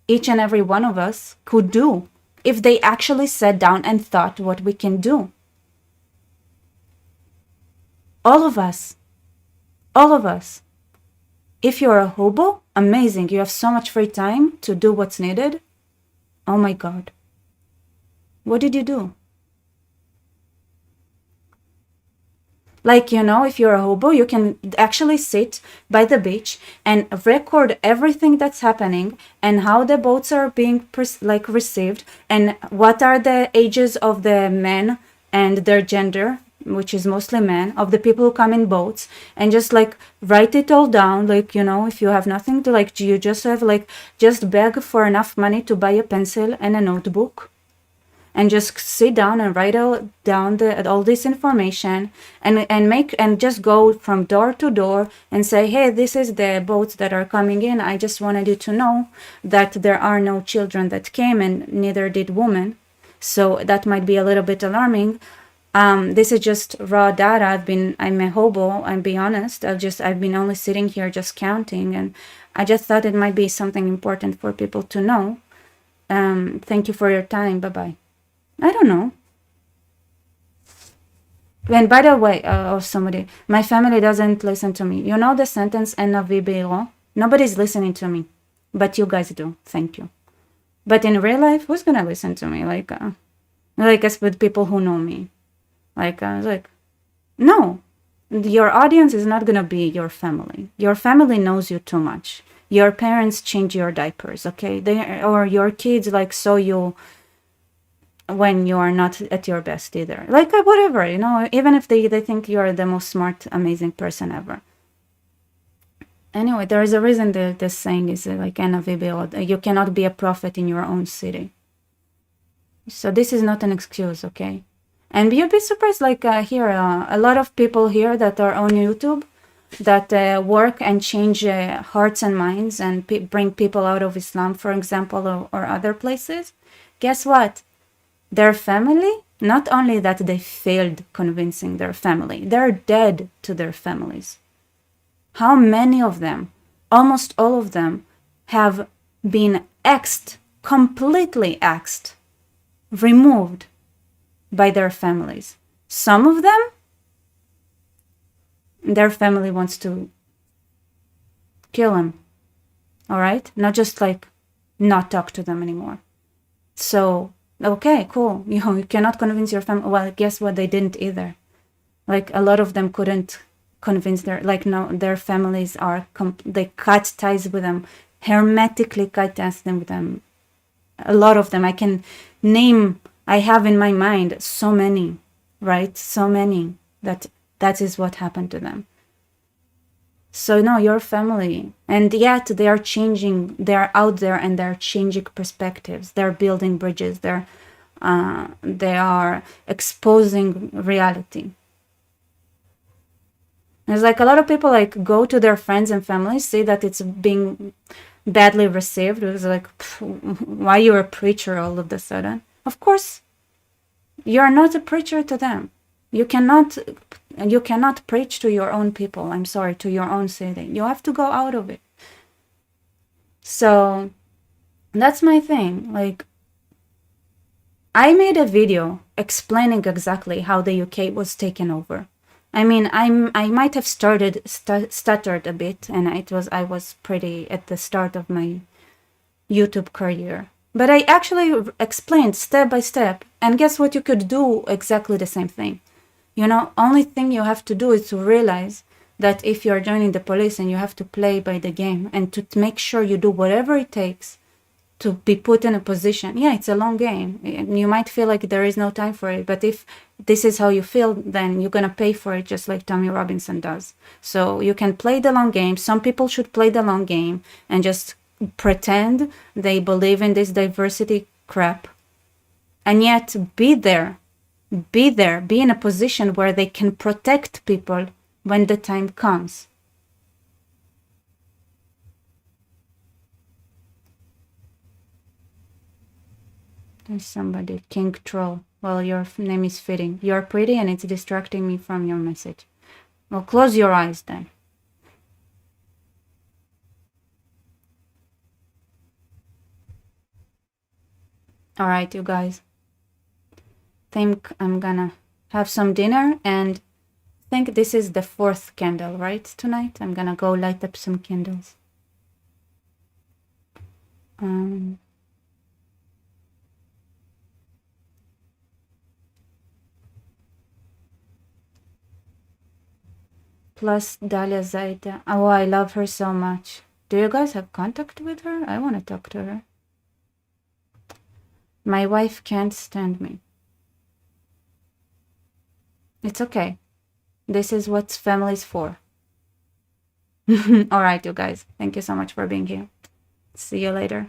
[SPEAKER 1] each and every one of us could do if they actually sat down and thought what we can do. All of us. All of us. If you're a hobo, amazing. You have so much free time to do what's needed. Oh my God. What did you do? Like, if you're a hobo, you can actually sit by the beach and record everything that's happening and how the boats are being received and what are the ages of the men and their gender, which is mostly men, of the people who come in boats, and just write it all down. If you have nothing to you just have just beg for enough money to buy a pencil and a notebook. And just sit down and write down all this information and just go from door to door and say, hey, this is the boats that are coming in. I just wanted you to know that there are no children that came and neither did women. So that might be a little bit alarming. This is just raw data. I'm a hobo, I'll be honest. I've been only sitting here just counting, and I just thought it might be something important for people to know. Thank you for your time. Bye-bye. I don't know. And by the way, my family doesn't listen to me. You know the sentence, "En Nobody's listening to me, but you guys do. Thank you. But in real life, who's gonna listen to me? As with people who know me, no, your audience is not gonna be your family. Your family knows you too much. Your parents change your diapers, okay? Or your kids saw you when you are not at your best either. Whatever, even if they think you're the most smart, amazing person ever. Anyway, there is a reason this saying is you cannot be a prophet in your own city. So this is not an excuse, okay? And you'll be surprised, here, a lot of people here that are on YouTube that work and change hearts and minds and bring people out of Islam, for example, or other places. Guess what? Their family, not only that they failed convincing their family, they're dead to their families. How many of them, almost all of them, have been completely axed, removed by their families? Some of them, their family wants to kill them, all right? Not just not talk to them anymore. So, okay, cool. You cannot convince your family. Well, guess what? They didn't either. A lot of them couldn't convince their families they cut ties with them, hermetically cut ties with them. A lot of them, I have in my mind so many, right? So many that is what happened to them. So no, your family, and yet they are changing, they're out there and they're changing perspectives. They're building bridges. They're they are exposing reality. It's like a lot of people like go to their friends and family, see that it's being badly received. It was like, why you're a preacher all of a sudden? Of course, you're not a preacher to them. You cannot preach to your own people. I'm sorry, to your own city. You have to go out of it. So that's my thing. Like, I made a video explaining exactly how the UK was taken over. I mean, I might have stuttered a bit, and I was pretty at the start of my YouTube career. But I actually explained step by step, and guess what? You could do exactly the same thing. You know, only thing you have to do is to realize that if you're joining the police and you have to play by the game and to make sure you do whatever it takes to be put in a position. Yeah, it's a long game. You might feel like there is no time for it, but if this is how you feel, then you're going to pay for it just like Tommy Robinson does. So you can play the long game. Some people should play the long game and just pretend they believe in this diversity crap, and yet be in a position where they can protect people when the time comes. There's somebody, King Troll. Well, your name is fitting. You're pretty and it's distracting me from your message. Well, close your eyes then. All right, you guys. Think I'm gonna have some dinner, and think this is the 4th candle, right? Tonight I'm gonna go light up some candles. Plus Dalia Zaida. Oh, I love her so much. Do you guys have contact with her? I want to talk to her. My wife can't stand me. It's okay. This is what family's for. All right, you guys. Thank you so much for being here. See you later.